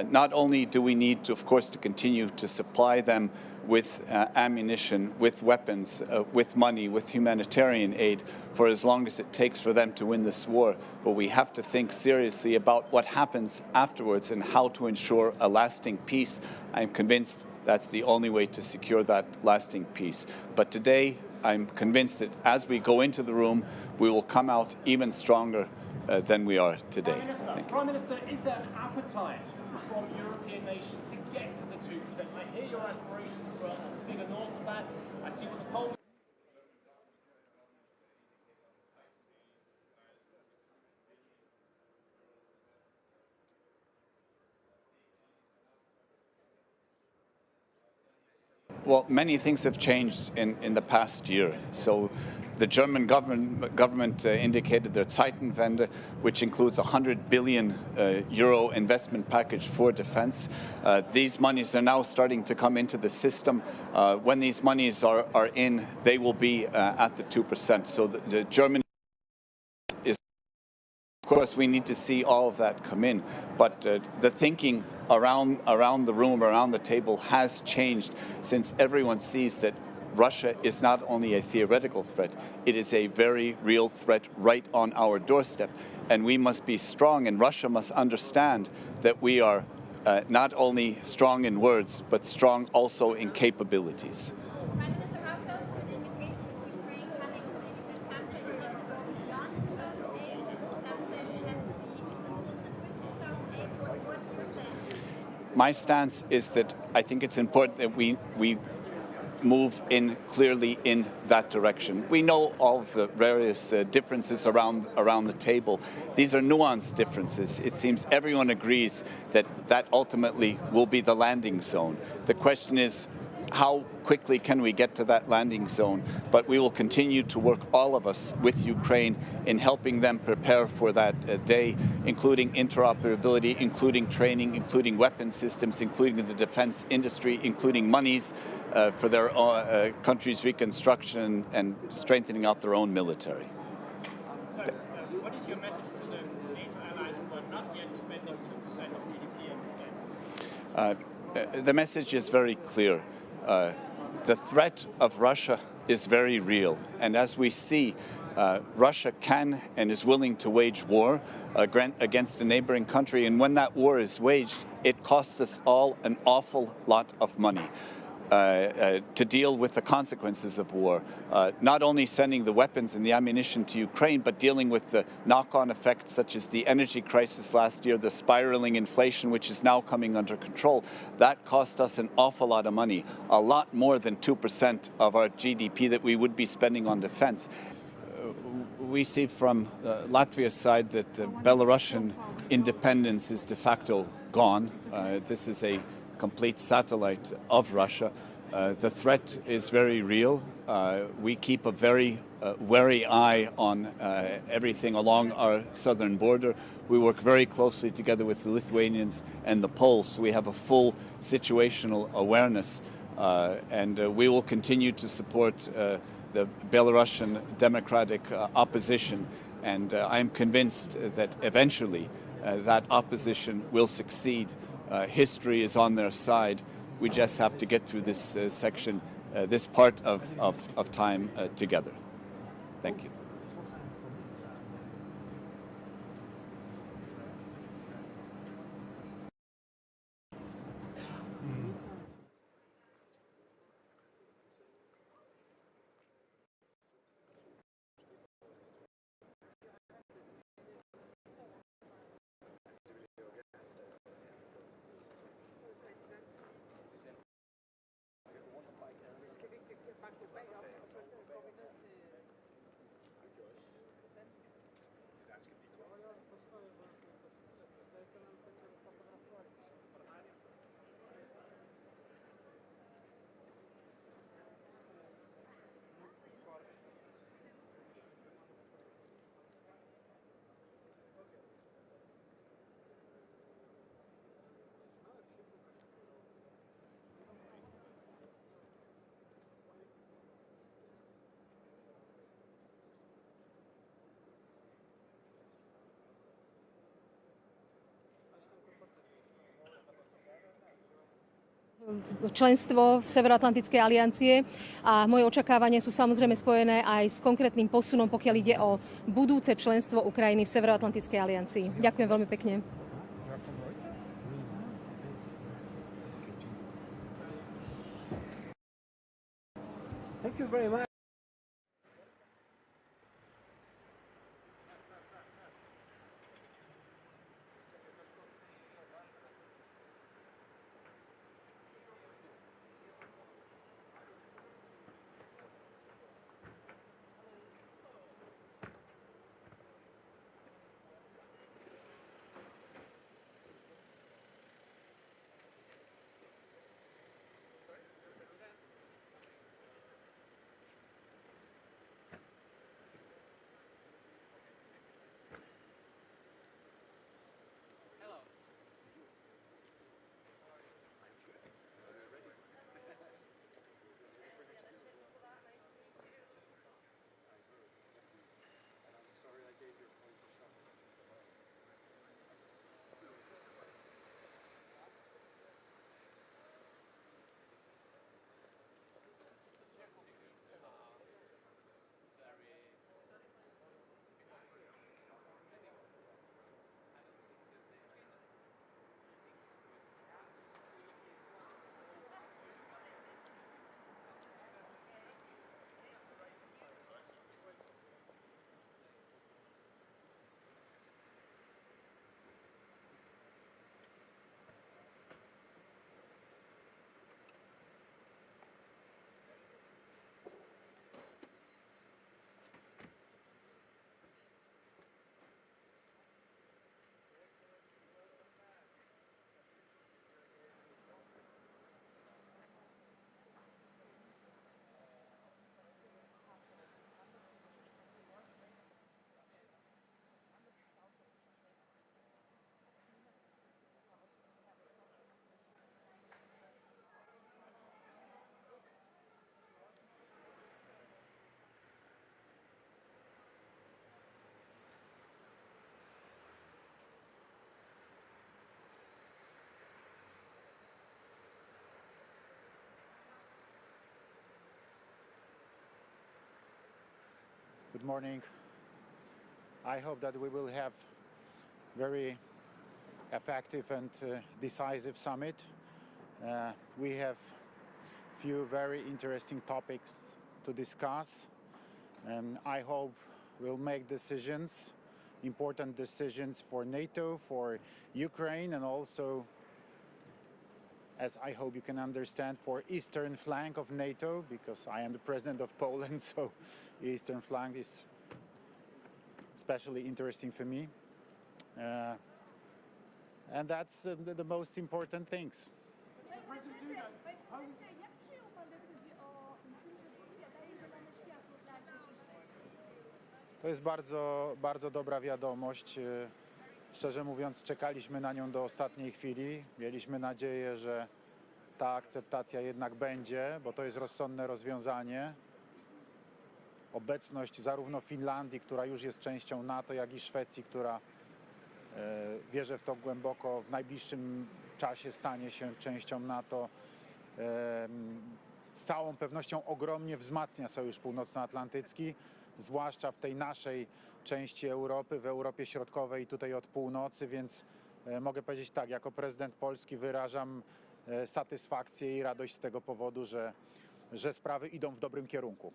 Not only do we need to, of course, to continue to supply them with ammunition, with weapons, with money, with humanitarian aid for as long as it takes for them to win this war, but we have to think seriously about what happens afterwards and how to ensure a lasting peace. I'm convinced that's the only way to secure that lasting peace. But today, I'm convinced that as we go into the room, we will come out even stronger than we are today. Prime Minister, is there an appetite from European nations to get to the 2%? I hear your aspirations for bigger north of that. I see what the polls. Well, many things have changed in the past year. So the German government indicated their Zeitenwende, which includes a 100 billion euro investment package for defense. These monies are now starting to come into the system. When these monies are in, they will be at the 2%. So the German is, of course, we need to see all of that come in. But the thinking around the room, around the table has changed since everyone sees that Russia is not only a theoretical threat, it is a very real threat right on our doorstep. And we must be strong, and Russia must understand that we are not only strong in words, but strong also in capabilities. My stance is that I think it's important that we move in clearly in that direction. We know all of the various differences around the table. These are nuanced differences. It seems everyone agrees that that ultimately will be the landing zone. The question is, how quickly can we get to that landing zone? But we will continue to work, all of us, with Ukraine in helping them prepare for that day, including interoperability, including training, including weapon systems, including the defense industry, including monies for their country's reconstruction and strengthening out their own military. So, what is your message to the NATO allies who are not yet spending 2% of GDP on defense? The message is very clear. The threat of Russia is very real, and as we see, Russia can and is willing to wage war against a neighboring country, and when that war is waged, it costs us all an awful lot of money to deal with the consequences of war. Not only sending the weapons and the ammunition to Ukraine, but dealing with the knock-on effects such as the energy crisis last year, the spiraling inflation, which is now coming under control. That cost us an awful lot of money, a lot more than 2% of our GDP that we would be spending on defense. We see from Latvia's side that Belarusian independence is de facto gone. This is a complete satellite of Russia. The threat is very real. We keep a very wary eye on everything along our southern border. We work very closely together with the Lithuanians and the Poles, so we have a full situational awareness, and we will continue to support the Belarusian democratic opposition, and I am convinced that eventually that opposition will succeed. History is on their side. We just have to get through this section, this part of time together. Thank you. členstvo v Severoatlantickej aliancie a moje očakávania sú samozrejme spojené aj s konkrétnym posunom, pokiaľ ide o budúce členstvo Ukrajiny v Severoatlantickej aliancii. Ďakujem veľmi pekne. Thank you very much. Good morning. I hope that we will have very effective and decisive summit. We have few very interesting topics to discuss, and I hope we'll make decisions, important decisions for NATO, for Ukraine, and also, as I hope you can understand, for eastern flank of NATO, because I am the president of Poland, so eastern flank is especially interesting for me. And that's the most important things. To jest bardzo dobra wiadomość. Szczerze mówiąc, czekaliśmy na nią do ostatniej chwili. Mieliśmy nadzieję, że ta akceptacja jednak będzie, bo to jest rozsądne rozwiązanie. Obecność zarówno Finlandii, która już jest częścią NATO, jak i Szwecji, która wierzę w to głęboko, w najbliższym czasie stanie się częścią NATO, z całą pewnością ogromnie wzmacnia Sojusz Północnoatlantycki, zwłaszcza w tej naszej części Europy, w Europie Środkowej i tutaj od północy, więc mogę powiedzieć tak, jako prezydent Polski wyrażam satysfakcję i radość z tego powodu, że sprawy idą w dobrym kierunku.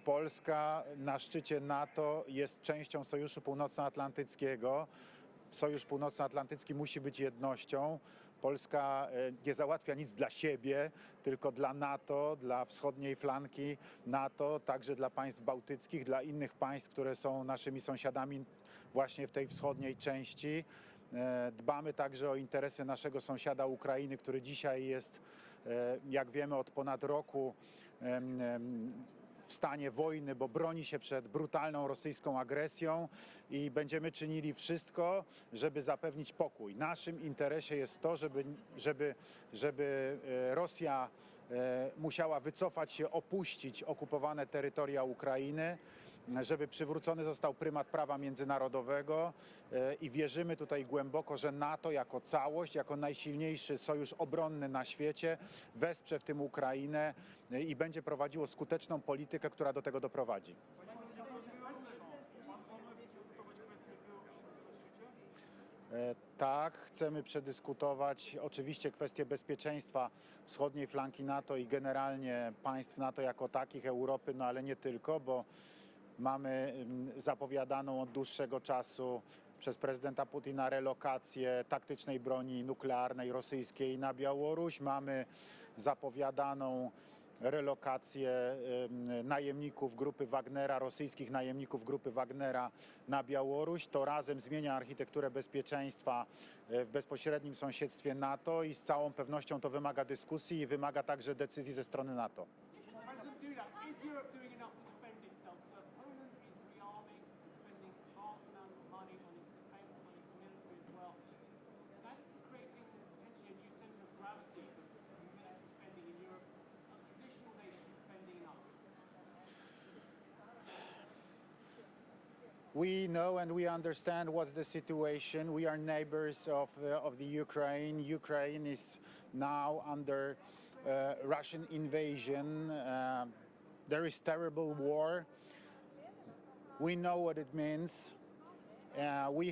Polska na szczycie NATO jest częścią Sojuszu Północnoatlantyckiego. Sojusz Północnoatlantycki musi być jednością. Polska nie załatwia nic dla siebie, tylko dla NATO, dla wschodniej flanki NATO, także dla państw bałtyckich, dla innych państw, które są naszymi sąsiadami właśnie w tej wschodniej części. Dbamy także o interesy naszego sąsiada Ukrainy, który dzisiaj jest, jak wiemy, od ponad roku w stanie wojny, bo broni się przed brutalną rosyjską agresją i będziemy czynili wszystko, żeby zapewnić pokój. Naszym interesie jest to, żeby Rosja musiała wycofać się, opuścić okupowane terytoria Ukrainy, żeby przywrócony został prymat prawa międzynarodowego i wierzymy tutaj głęboko, że NATO jako całość, jako najsilniejszy sojusz obronny na świecie wesprze w tym Ukrainę i będzie prowadziło skuteczną politykę, która do tego doprowadzi. Tak, chcemy przedyskutować oczywiście kwestię bezpieczeństwa wschodniej flanki NATO i generalnie państw NATO jako takich, Europy, no ale nie tylko, bo mamy zapowiadaną od dłuższego czasu przez prezydenta Putina relokację taktycznej broni nuklearnej rosyjskiej na Białoruś. Mamy zapowiadaną relokację najemników grupy Wagnera, rosyjskich najemników grupy Wagnera na Białoruś. To razem zmienia architekturę bezpieczeństwa w bezpośrednim sąsiedztwie NATO i z całą pewnością to wymaga dyskusji i wymaga także decyzji ze strony NATO. We know and we understand what's the situation. We are neighbors of the Ukraine. Ukraine is now under Russian invasion. There is terrible war. We know what it means. We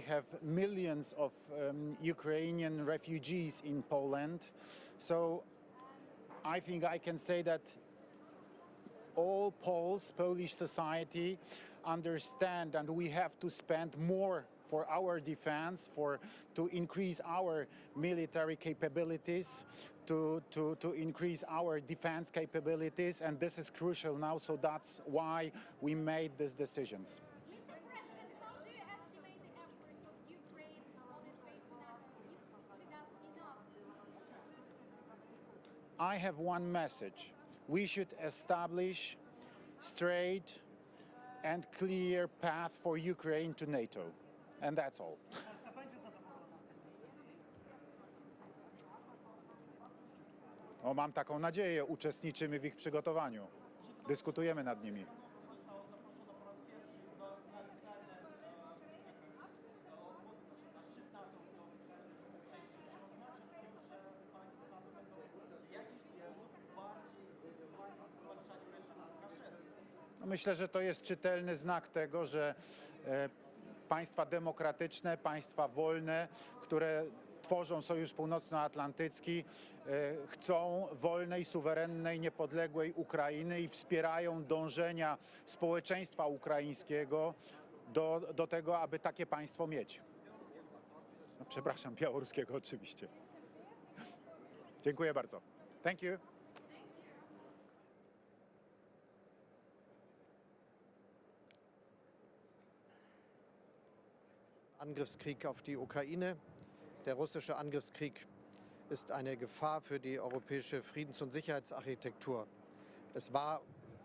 have millions of Ukrainian refugees in Poland. So I think I can say that all Poles, Polish society, understand and we have to spend more for our defense, to increase our military capabilities, to increase our defense capabilities, and this is crucial now, so that's why we made these decisions. Mr. President, how do you estimate the efforts of Ukraine on its way to NATO if she does enough? I have one message. We should establish straight and clear path for Ukraine to NATO. And that's all. O, mam taką nadzieję, uczestniczymy w ich przygotowaniu. Dyskutujemy nad nimi. myślę, że to jest czytelny znak tego, że państwa demokratyczne, państwa wolne, które tworzą Sojusz Północnoatlantycki, chcą wolnej, suwerennej, niepodległej Ukrainy i wspierają dążenia społeczeństwa ukraińskiego do tego, aby takie państwo mieć. No, przepraszam, białoruskiego oczywiście. Dziękuję bardzo. Thank you. Angriffskrieg auf die Ukraine. Der russische Angriffskrieg ist eine Gefahr für die europäische Friedens- und Sicherheitsarchitektur. Es war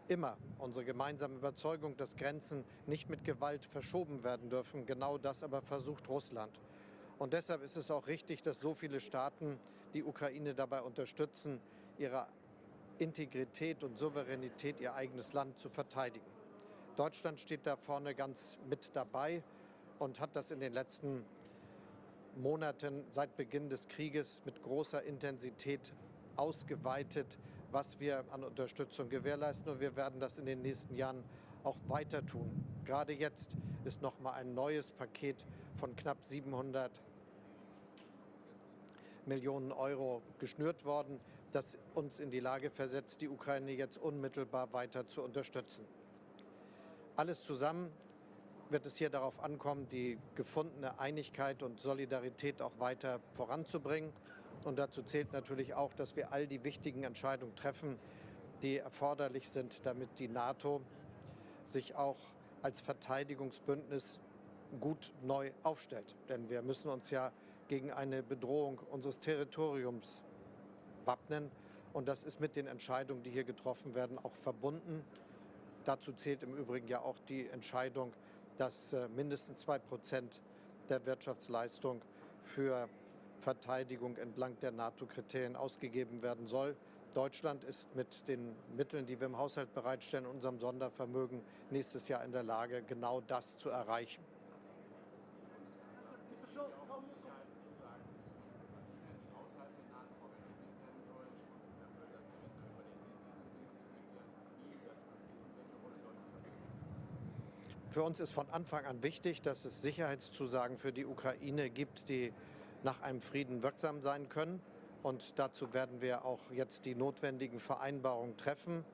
immer unsere gemeinsame Überzeugung, dass Grenzen nicht mit Gewalt verschoben werden dürfen. Genau das aber versucht Russland. Und deshalb ist es auch richtig, dass so viele Staaten die Ukraine dabei unterstützen, ihre Integrität und Souveränität, ihr eigenes Land zu verteidigen. Deutschland steht da vorne ganz mit dabei und hat das in den letzten Monaten seit Beginn des Krieges mit großer Intensität ausgeweitet, was wir an Unterstützung gewährleisten. Und wir werden das in den nächsten Jahren auch weiter tun. Gerade jetzt ist noch mal ein neues Paket von knapp 700 Millionen Euro geschnürt worden, das uns in die Lage versetzt, die Ukraine jetzt unmittelbar weiter zu unterstützen. Alles zusammen wird es hier darauf ankommen, die gefundene Einigkeit und Solidarität auch weiter voranzubringen. Und dazu zählt natürlich auch, dass wir all die wichtigen Entscheidungen treffen, die erforderlich sind, damit die NATO sich auch als Verteidigungsbündnis gut neu aufstellt. Denn wir müssen uns ja gegen eine Bedrohung unseres Territoriums wappnen. Und das ist mit den Entscheidungen, die hier getroffen werden, auch verbunden. Dazu zählt im Übrigen ja auch die Entscheidung, dass mindestens 2% der Wirtschaftsleistung für Verteidigung entlang der NATO-Kriterien ausgegeben werden soll. Deutschland ist mit den Mitteln, die wir im Haushalt bereitstellen, unserem Sondervermögen nächstes Jahr in der Lage, genau das zu erreichen. Für uns ist von Anfang an wichtig, dass es Sicherheitszusagen für die Ukraine gibt, die nach einem Frieden wirksam sein können. Und dazu werden wir auch jetzt die notwendigen Vereinbarungen treffen,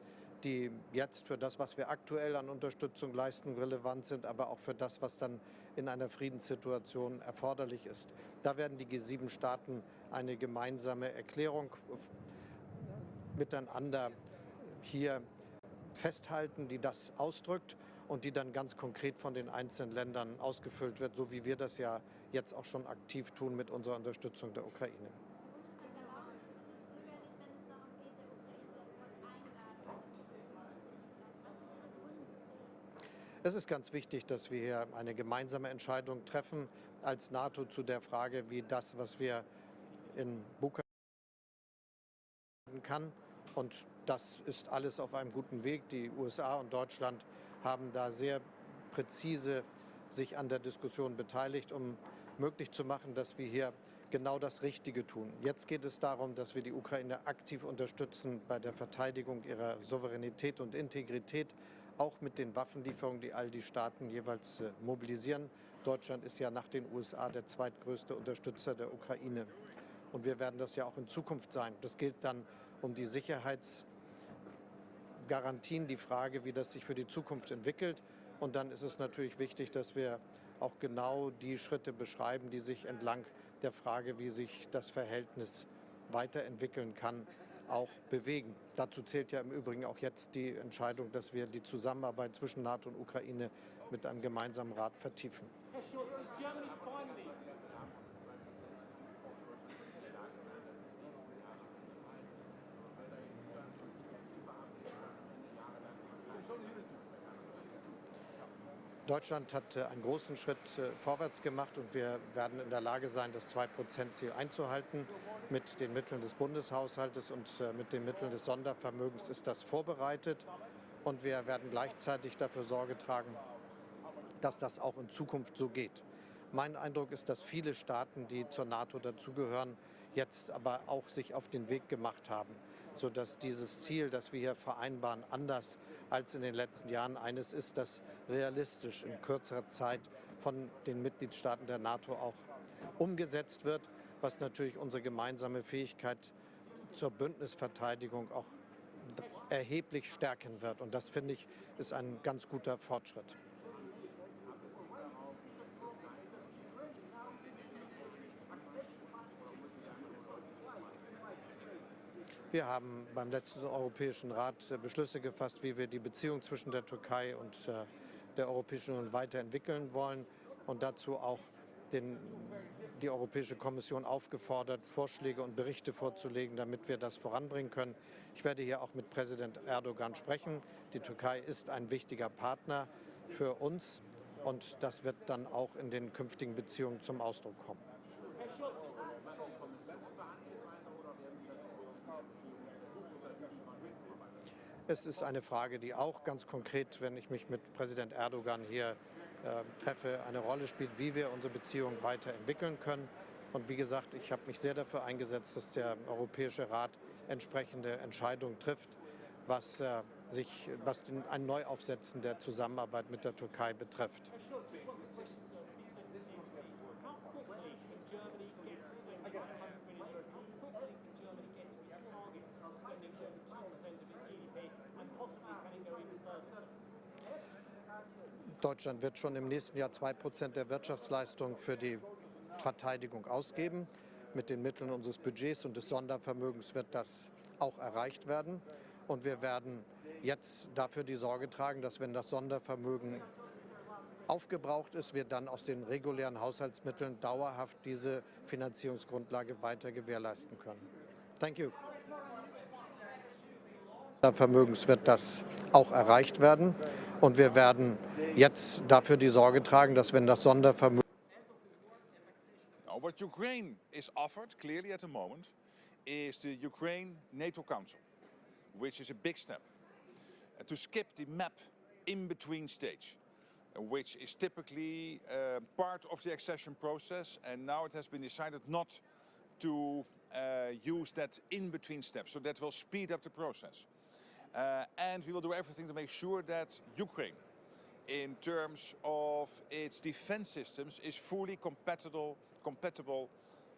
die jetzt für das, was wir aktuell an Unterstützung leisten, relevant sind, aber auch für das, was dann in einer Friedenssituation erforderlich ist. Da werden die G7-Staaten eine gemeinsame Erklärung miteinander hier festhalten, die das ausdrückt und die dann ganz konkret von den einzelnen Ländern ausgefüllt wird, so wie wir das ja jetzt auch schon aktiv tun mit unserer Unterstützung der Ukraine. Es ist ganz wichtig, dass wir hier eine gemeinsame Entscheidung treffen als NATO zu der Frage, wie das, was wir in Bukarest kann. Und das ist alles auf einem guten Weg. Die USA und Deutschland haben da sehr präzise sich an der Diskussion beteiligt, um möglich zu machen, dass wir hier genau das Richtige tun. Jetzt geht es darum, dass wir die Ukraine aktiv unterstützen bei der Verteidigung ihrer Souveränität und Integrität, auch mit den Waffenlieferungen, die all die Staaten jeweils mobilisieren. Deutschland ist ja nach den USA der zweitgrößte Unterstützer der Ukraine. Und wir werden das ja auch in Zukunft sein. Das gilt dann um die Sicherheitsgarantien, die Frage, wie das sich für die Zukunft entwickelt. Und dann ist es natürlich wichtig, dass wir auch genau die Schritte beschreiben, die sich entlang der Frage, wie sich das Verhältnis weiterentwickeln kann, auch bewegen. Dazu zählt ja im Übrigen auch jetzt die Entscheidung, dass wir die Zusammenarbeit zwischen NATO und Ukraine mit einem gemeinsamen Rat vertiefen. Herr Schulz, is Germany finally Deutschland hat einen großen Schritt vorwärts gemacht und wir werden in der Lage sein, das 2%-Ziel einzuhalten. Mit den Mitteln des Bundeshaushaltes und mit den Mitteln des Sondervermögens ist das vorbereitet. Und wir werden gleichzeitig dafür Sorge tragen, dass das auch in Zukunft so geht. Mein Eindruck ist, dass viele Staaten, die zur NATO dazugehören, jetzt aber auch sich auf den Weg gemacht haben. sodass dieses Ziel, das wir hier vereinbaren, anders als in den letzten Jahren eines ist, das realistisch in kürzerer Zeit von den Mitgliedstaaten der NATO auch umgesetzt wird, was natürlich unsere gemeinsame Fähigkeit zur Bündnisverteidigung auch erheblich stärken wird. Und das, finde ich, ist ein ganz guter Fortschritt. Wir haben beim letzten Europäischen Rat Beschlüsse gefasst, wie wir die Beziehung zwischen der Türkei und der Europäischen Union weiterentwickeln wollen und dazu auch die Europäische Kommission aufgefordert, Vorschläge und Berichte vorzulegen, damit wir das voranbringen können. Ich werde hier auch mit Präsident Erdogan sprechen. Die Türkei ist ein wichtiger Partner für uns und das wird dann auch in den künftigen Beziehungen zum Ausdruck kommen. Es ist eine Frage, die auch ganz konkret, wenn ich mich mit Präsident Erdogan hier treffe, eine Rolle spielt, wie wir unsere Beziehungen weiterentwickeln können. Und wie gesagt, ich habe mich sehr dafür eingesetzt, dass der Europäische Rat entsprechende Entscheidungen trifft, was ein Neuaufsetzen der Zusammenarbeit mit der Türkei betrifft. Deutschland wird schon im nächsten Jahr 2% der Wirtschaftsleistung für die Verteidigung ausgeben. Mit den Mitteln unseres Budgets und des Sondervermögens wird das auch erreicht werden. Und wir werden jetzt dafür die Sorge tragen, dass, wenn das Sondervermögen aufgebraucht ist, wir dann aus den regulären Haushaltsmitteln dauerhaft diese Finanzierungsgrundlage weiter gewährleisten können. Thank you. Vermögens wird das auch erreicht werden. Und wir werden jetzt dafür die Sorge tragen, dass, wenn das Sondervermögen What Ukraine is offered clearly at the moment is the Ukraine NATO Council, which is a big step. To skip the map in between stage, which is typically part of the accession process, and now it has been decided not to use that in between step, so that will speed up the process. And we will do everything to make sure that Ukraine, in terms of its defense systems, is fully compatible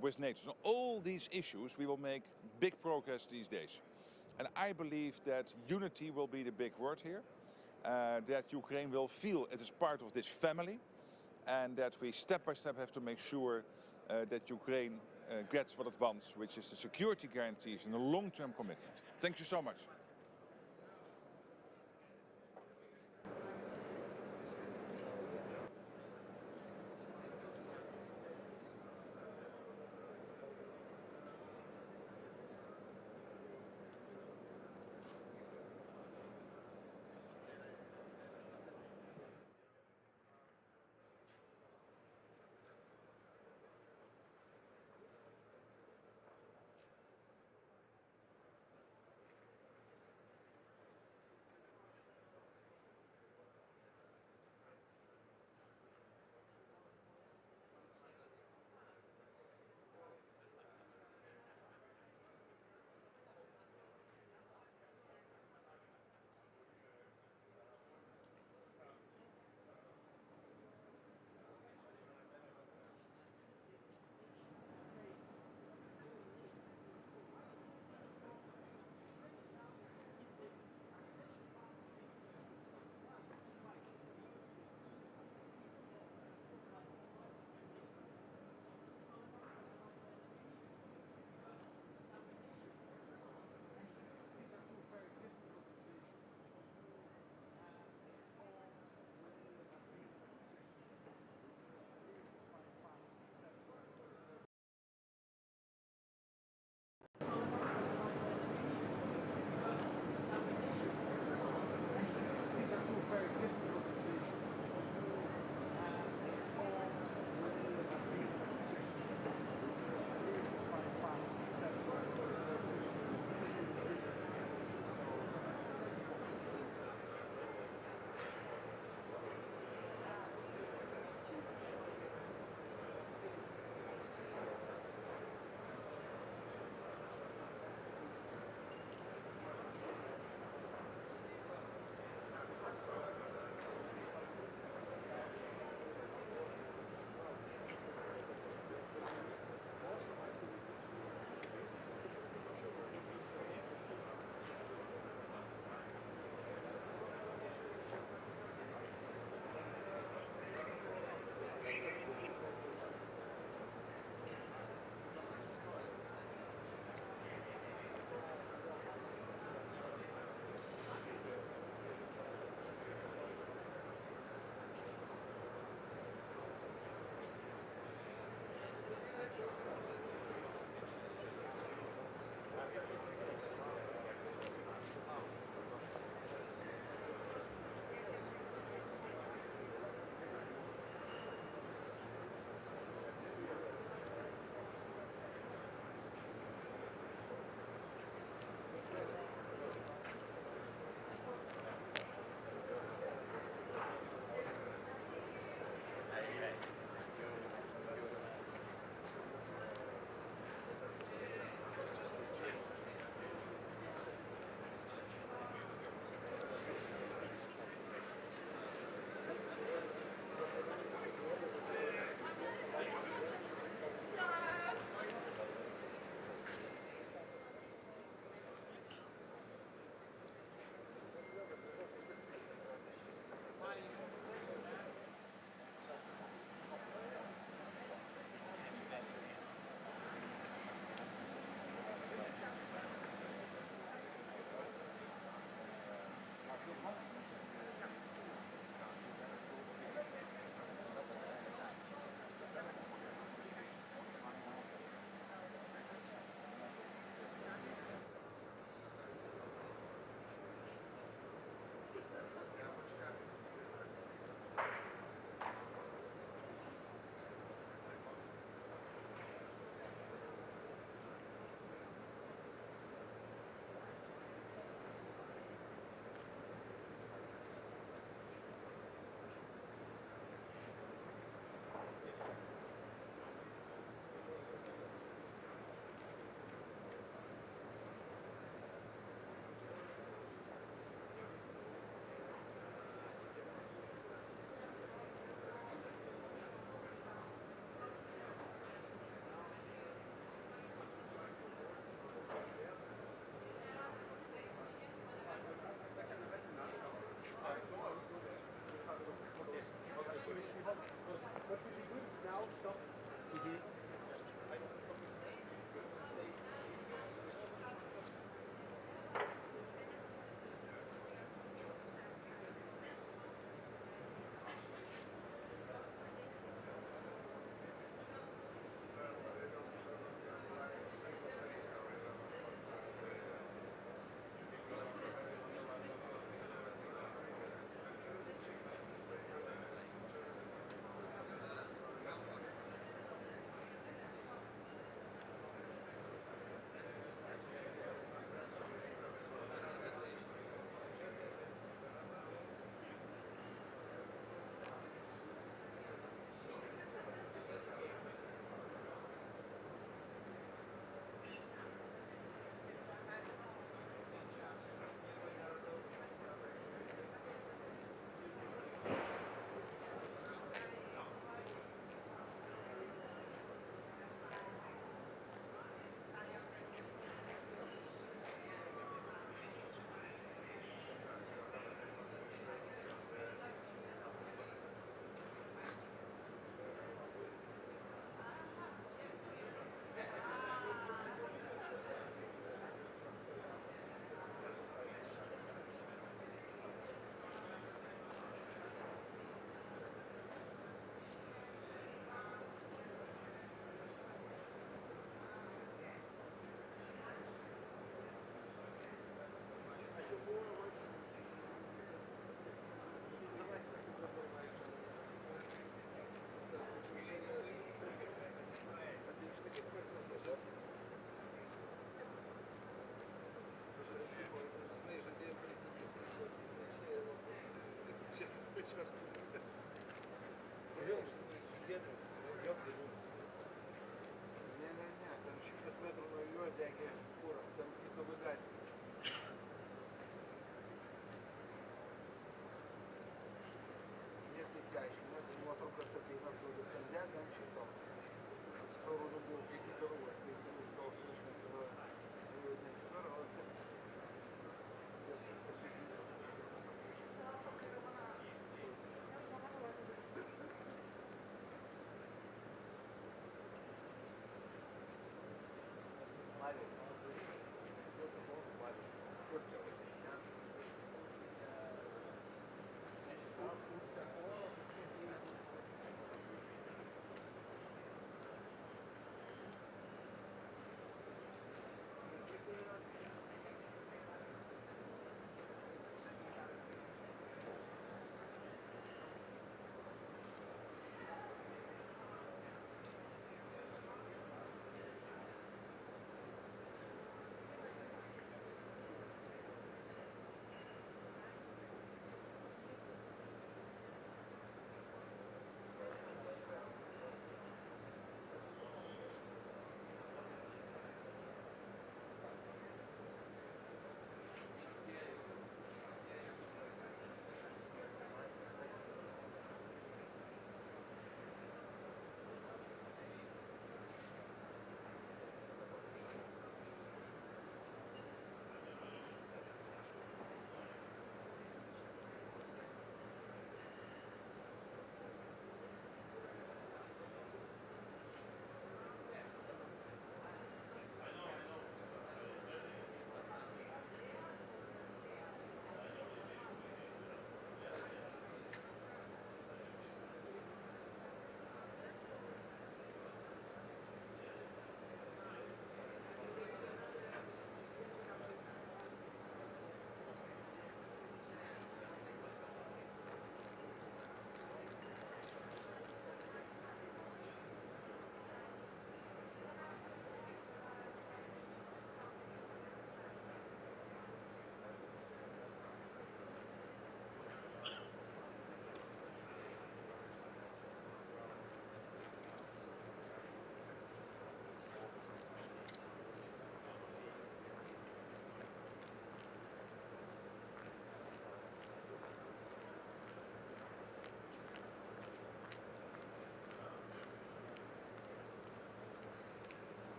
with NATO. So all these issues, we will make big progress these days. And I believe that unity will be the big word here, that Ukraine will feel it is part of this family, and that we step by step have to make sure that Ukraine gets what it wants, which is the security guarantees and the long-term commitment. Thank you so much.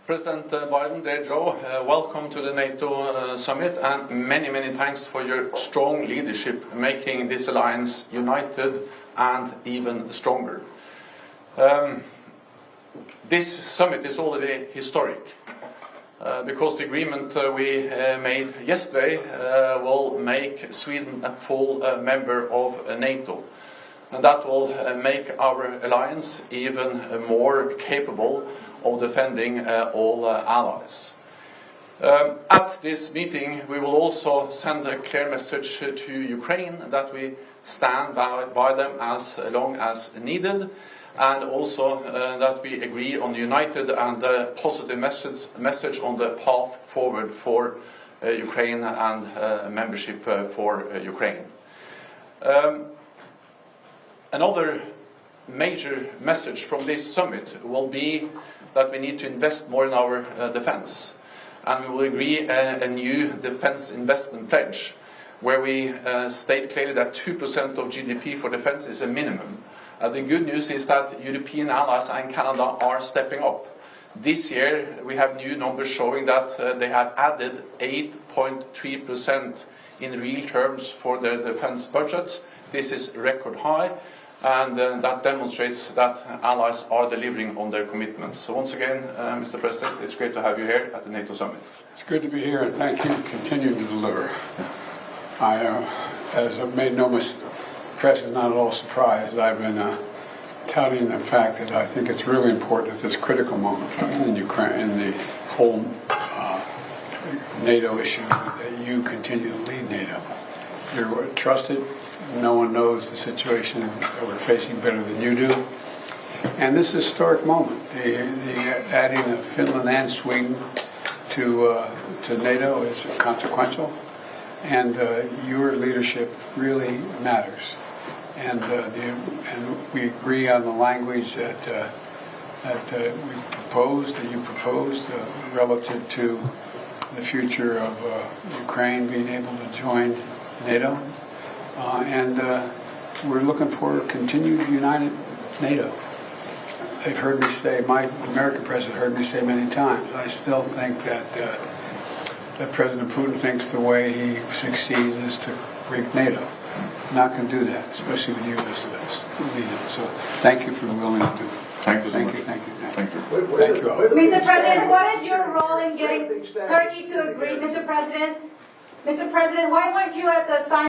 President Biden, dear Joe, welcome to the NATO summit, and many, many thanks for your strong leadership making this alliance united and even stronger. This summit is already historic because the agreement we made yesterday will make Sweden a full member of NATO. And that will make our alliance even more capable of defending all allies. At this meeting, we will also send a clear message to Ukraine that we stand by them as long as needed, and also that we agree on the united and positive message on the path forward for Ukraine and membership for Ukraine. Another major message from this summit will be that we need to invest more in our defense. And we will agree a new defense investment pledge, where we state clearly that 2% of GDP for defense is a minimum. The good news is that European allies and Canada are stepping up. This year we have new numbers showing that they have added 8.3% in real terms for their defense budgets. This is record high. And that demonstrates that allies are delivering on their commitments. So once again, Mr. President, it's great to have you here at the NATO summit. It's good to be here, and thank you. Continue to deliver. As I've made no mistake, the press is not at all surprised. I've been touting the fact that I think it's really important at this critical moment in Ukraine, in the whole NATO issue, that you continue to lead NATO. You're trusted. No one knows the situation that we're facing better than you do. And this is a historic moment. The adding of Finland and Sweden to NATO is consequential. And your leadership really matters. And we agree on the language that you proposed relative to the future of Ukraine being able to join NATO. And we're looking for continued united NATO. They've heard me say, my American president heard me say many times, I still think that President Putin thinks the way he succeeds is to break NATO. I'm not going to do that, especially with you as leader. So thank you for willing to do it. Thank you so much. Thank you. Thank you. Thank you all. Mr. President, what is your role in getting Turkey to agree? Mr. President, why weren't you at the signing?